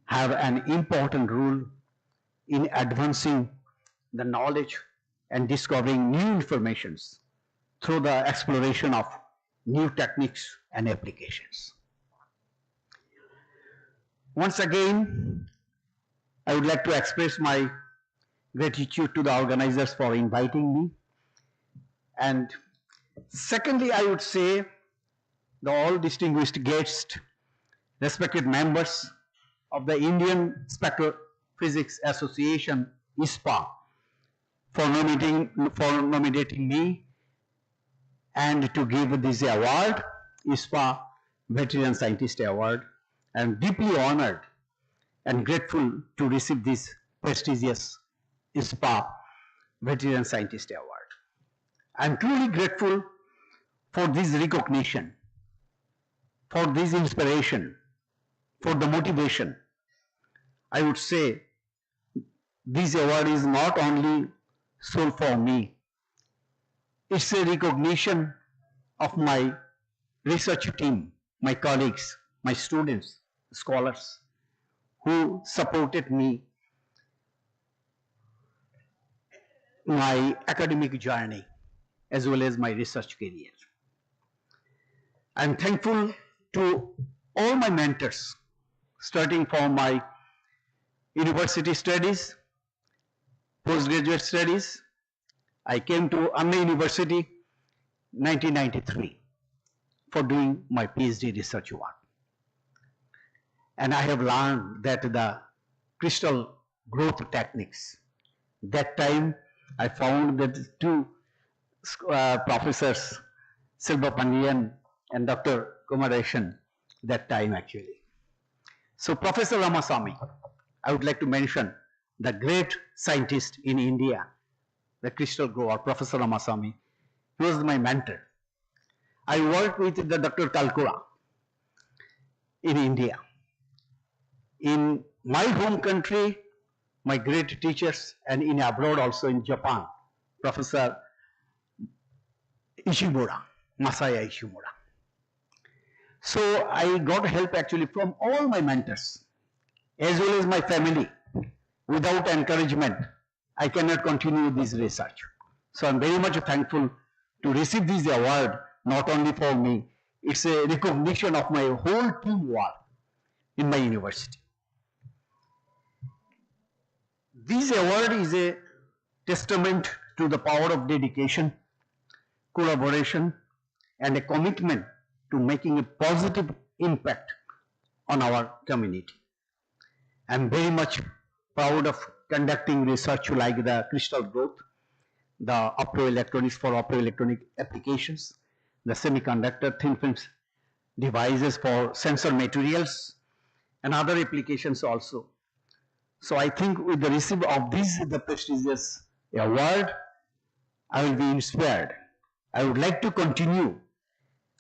Speaker 11: have an important role in advancing the knowledge and discovering new informations through the exploration of new techniques and applications. Once again, I would like to express my gratitude to the organizers for inviting me. And secondly, I would say the all distinguished guests, respected members of the Indian Spectrophysics Association, ISPA, for nominating me and to give this award, ISPA Veteran Scientist Award. I am deeply honored and grateful to receive this prestigious ISPA Veteran Scientist Award. I am truly grateful for this recognition, for this inspiration, for the motivation. I would say this award is not only sold for me, it's a recognition of my research team, my colleagues, my students, scholars who supported me my academic journey as well as my research career. I'm thankful to all my mentors, starting from my university studies, postgraduate studies. I came to Anna University 1993 for doing my PhD research work. And I have learned that the crystal growth techniques. That time I found that two professors, Silva Pandian and Dr. Kumareshan, that time actually. So Professor Ramaswamy, I would like to mention the great scientist in India, the crystal grower, Professor Ramaswamy. He was my mentor. I worked with the Dr. Talkura in India. In my home country, my great teachers, and in abroad also in Japan, Professor Ishimura, Masaya Ishimura. So I got help actually from all my mentors, as well as my family. Without encouragement, I cannot continue this research. So I'm very much thankful to receive this award, not only for me, it's a recognition of my whole teamwork in my university. This award is a testament to the power of dedication, collaboration, and a commitment to making a positive impact on our community. I'm very much proud of conducting research like the crystal growth, the optoelectronics for optoelectronic applications, the semiconductor thin films devices for sensor materials, and other applications also. So I think with the receipt of this, the prestigious award, I will be inspired. I would like to continue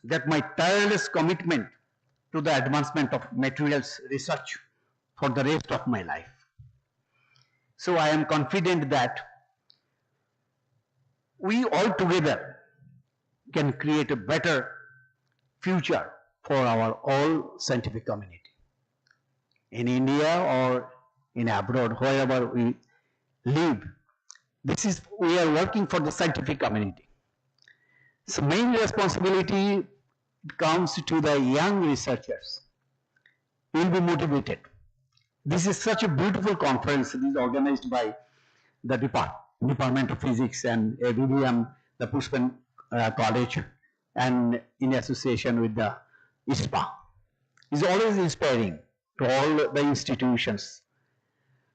Speaker 11: that my tireless commitment to the advancement of materials research for the rest of my life. So I am confident that we all together can create a better future for our all scientific community. In India or in abroad, wherever we live, we are working for the scientific community. So main responsibility comes to the young researchers. Will be motivated. This is such a beautiful conference. It is organized by the Department of Physics and ABDM, the Pushpan College, and in association with the ISPA. It's always inspiring to all the institutions.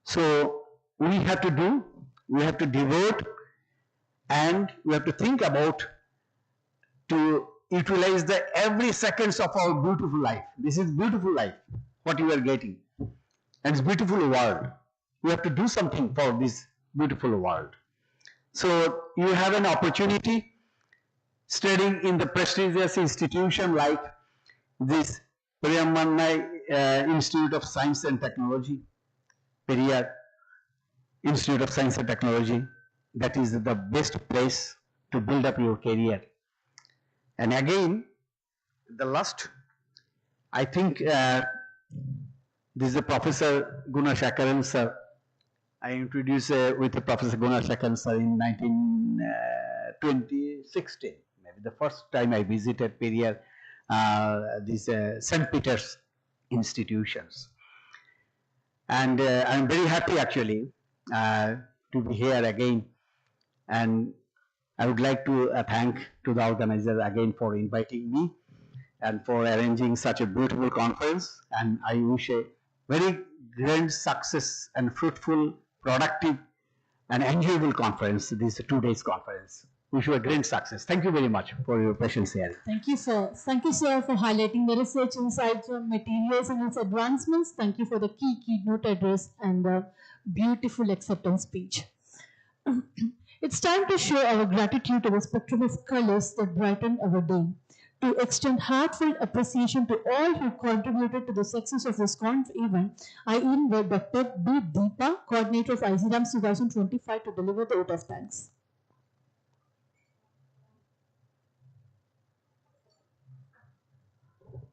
Speaker 11: So we have to devote, and we have to think about to utilize the every seconds of our beautiful life. This is beautiful life, what you are getting. And it's beautiful world. We have to do something for this beautiful world. So you have an opportunity studying in the prestigious institution like this Periyamannai Institute of Science and Technology, Periyar Institute of Science and Technology. That is the best place to build up your career. And again, the last, I think this is the Professor Gunashekaran sir. I introduced with the Professor Gunashekaran sir in 2016. Maybe the first time I visited Periyar, these St. Peter's institutions. And I'm very happy actually to be here again. And I would like to thank to the organizer again for inviting me and for arranging such a beautiful conference. And I wish a very grand success and fruitful, productive and enjoyable conference, this 2 days conference. Wish you a great success. Thank you very much for your patience here.
Speaker 1: Thank you, sir. Thank you, sir, for highlighting the research insights on materials and its advancements. Thank you for the keynote address and the beautiful acceptance speech. It's time to show our gratitude to the spectrum of colors that brighten our day. To extend heartfelt appreciation to all who contributed to the success of this event, I invite Dr. B. Deepa, coordinator of ICRAMS 2025, to deliver the vote of thanks.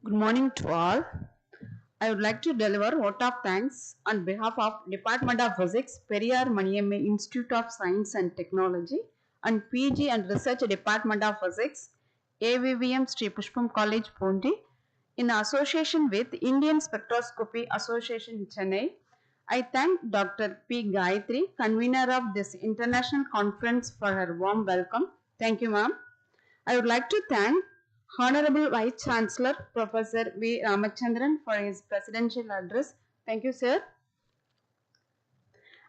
Speaker 12: Good morning to all. I would like to deliver vote of thanks on behalf of Department of Physics, Periyar Maniamma Institute of Science and Technology, and PG and Research Department of Physics, AVVM Sri Pushpam College, Pondi, in association with Indian Spectroscopy Association, Chennai. I thank Dr. P. Gayatri, convener of this international conference, for her warm welcome. Thank you, ma'am. I would like to thank Honorable Vice Chancellor Professor V. Ramachandran for his presidential address. Thank you, sir.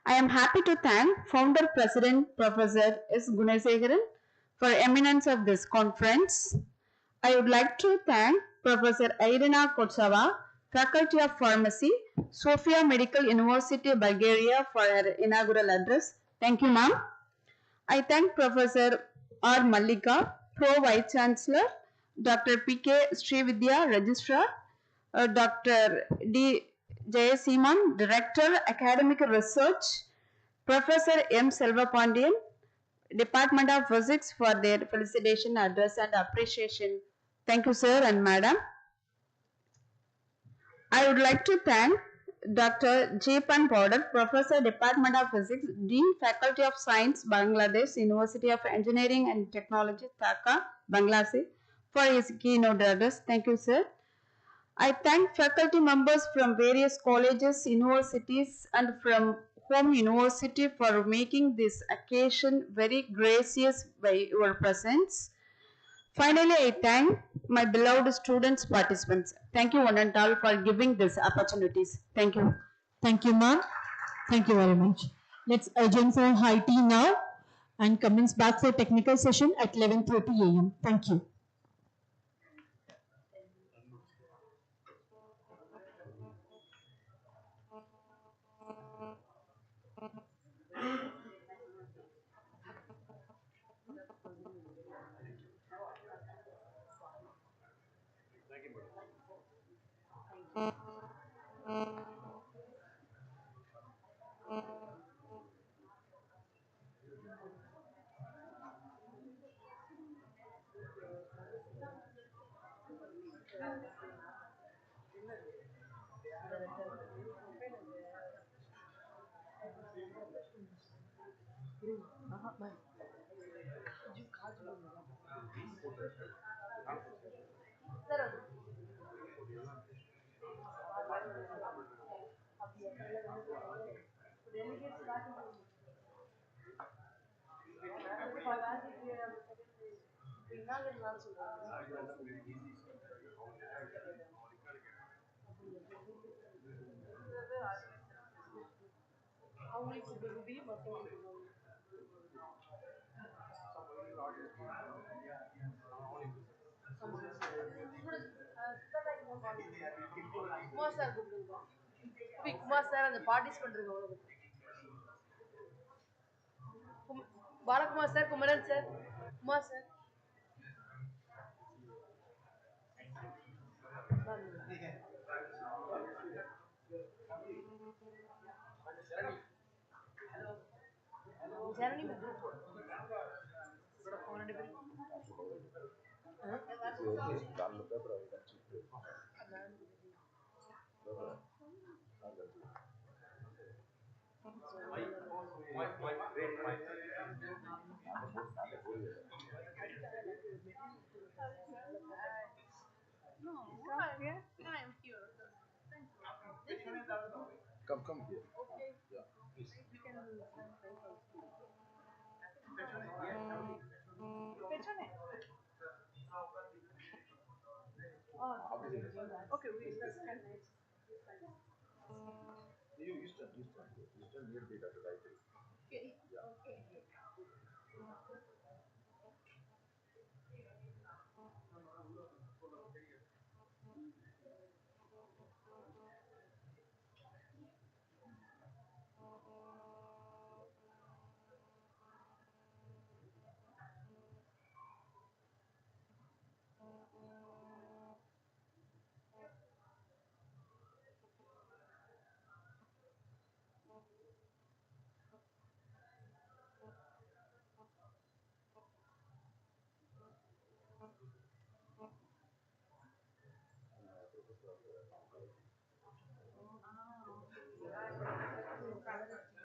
Speaker 12: I am happy to thank Founder President Professor S. Gunasekharan for eminence of this conference. I would like to thank Professor Irina Kotsava, Faculty of Pharmacy, Sofia Medical University, Bulgaria, for her inaugural address. Thank you, ma'am. I thank Professor R. Mallika, Pro Vice Chancellor, Dr. P.K. Srividya, Registrar, Dr. D. Jayasiman, Director, Academic Research, Professor M. Selvapandian, Department of Physics, for their felicitation address and appreciation. Thank you, sir and madam. I would like to thank Dr. J. Pan Powder, Professor, Department of Physics, Dean, Faculty of Science, Bangladesh, University of Engineering and Technology, Dhaka, Bangladesh, for his keynote address. Thank you, sir. I thank faculty members from various colleges, universities, and from home university for making this occasion very gracious by your presence. Finally, I thank my beloved students, participants. Thank you one and all for giving these opportunities. Thank you.
Speaker 1: Thank you, ma'am. Thank you very much. Let's adjourn for high tea now and commence back for technical session at 11:30 a.m. Thank you.
Speaker 3: Kumar sir கூப்பிடுங்க. Kumar sir அந்த participant இருக்கு. Balakumar sir, Kumaran sir, Kumar sir. Janani ma'am.
Speaker 13: Come here. Yeah, please. You need data to write it.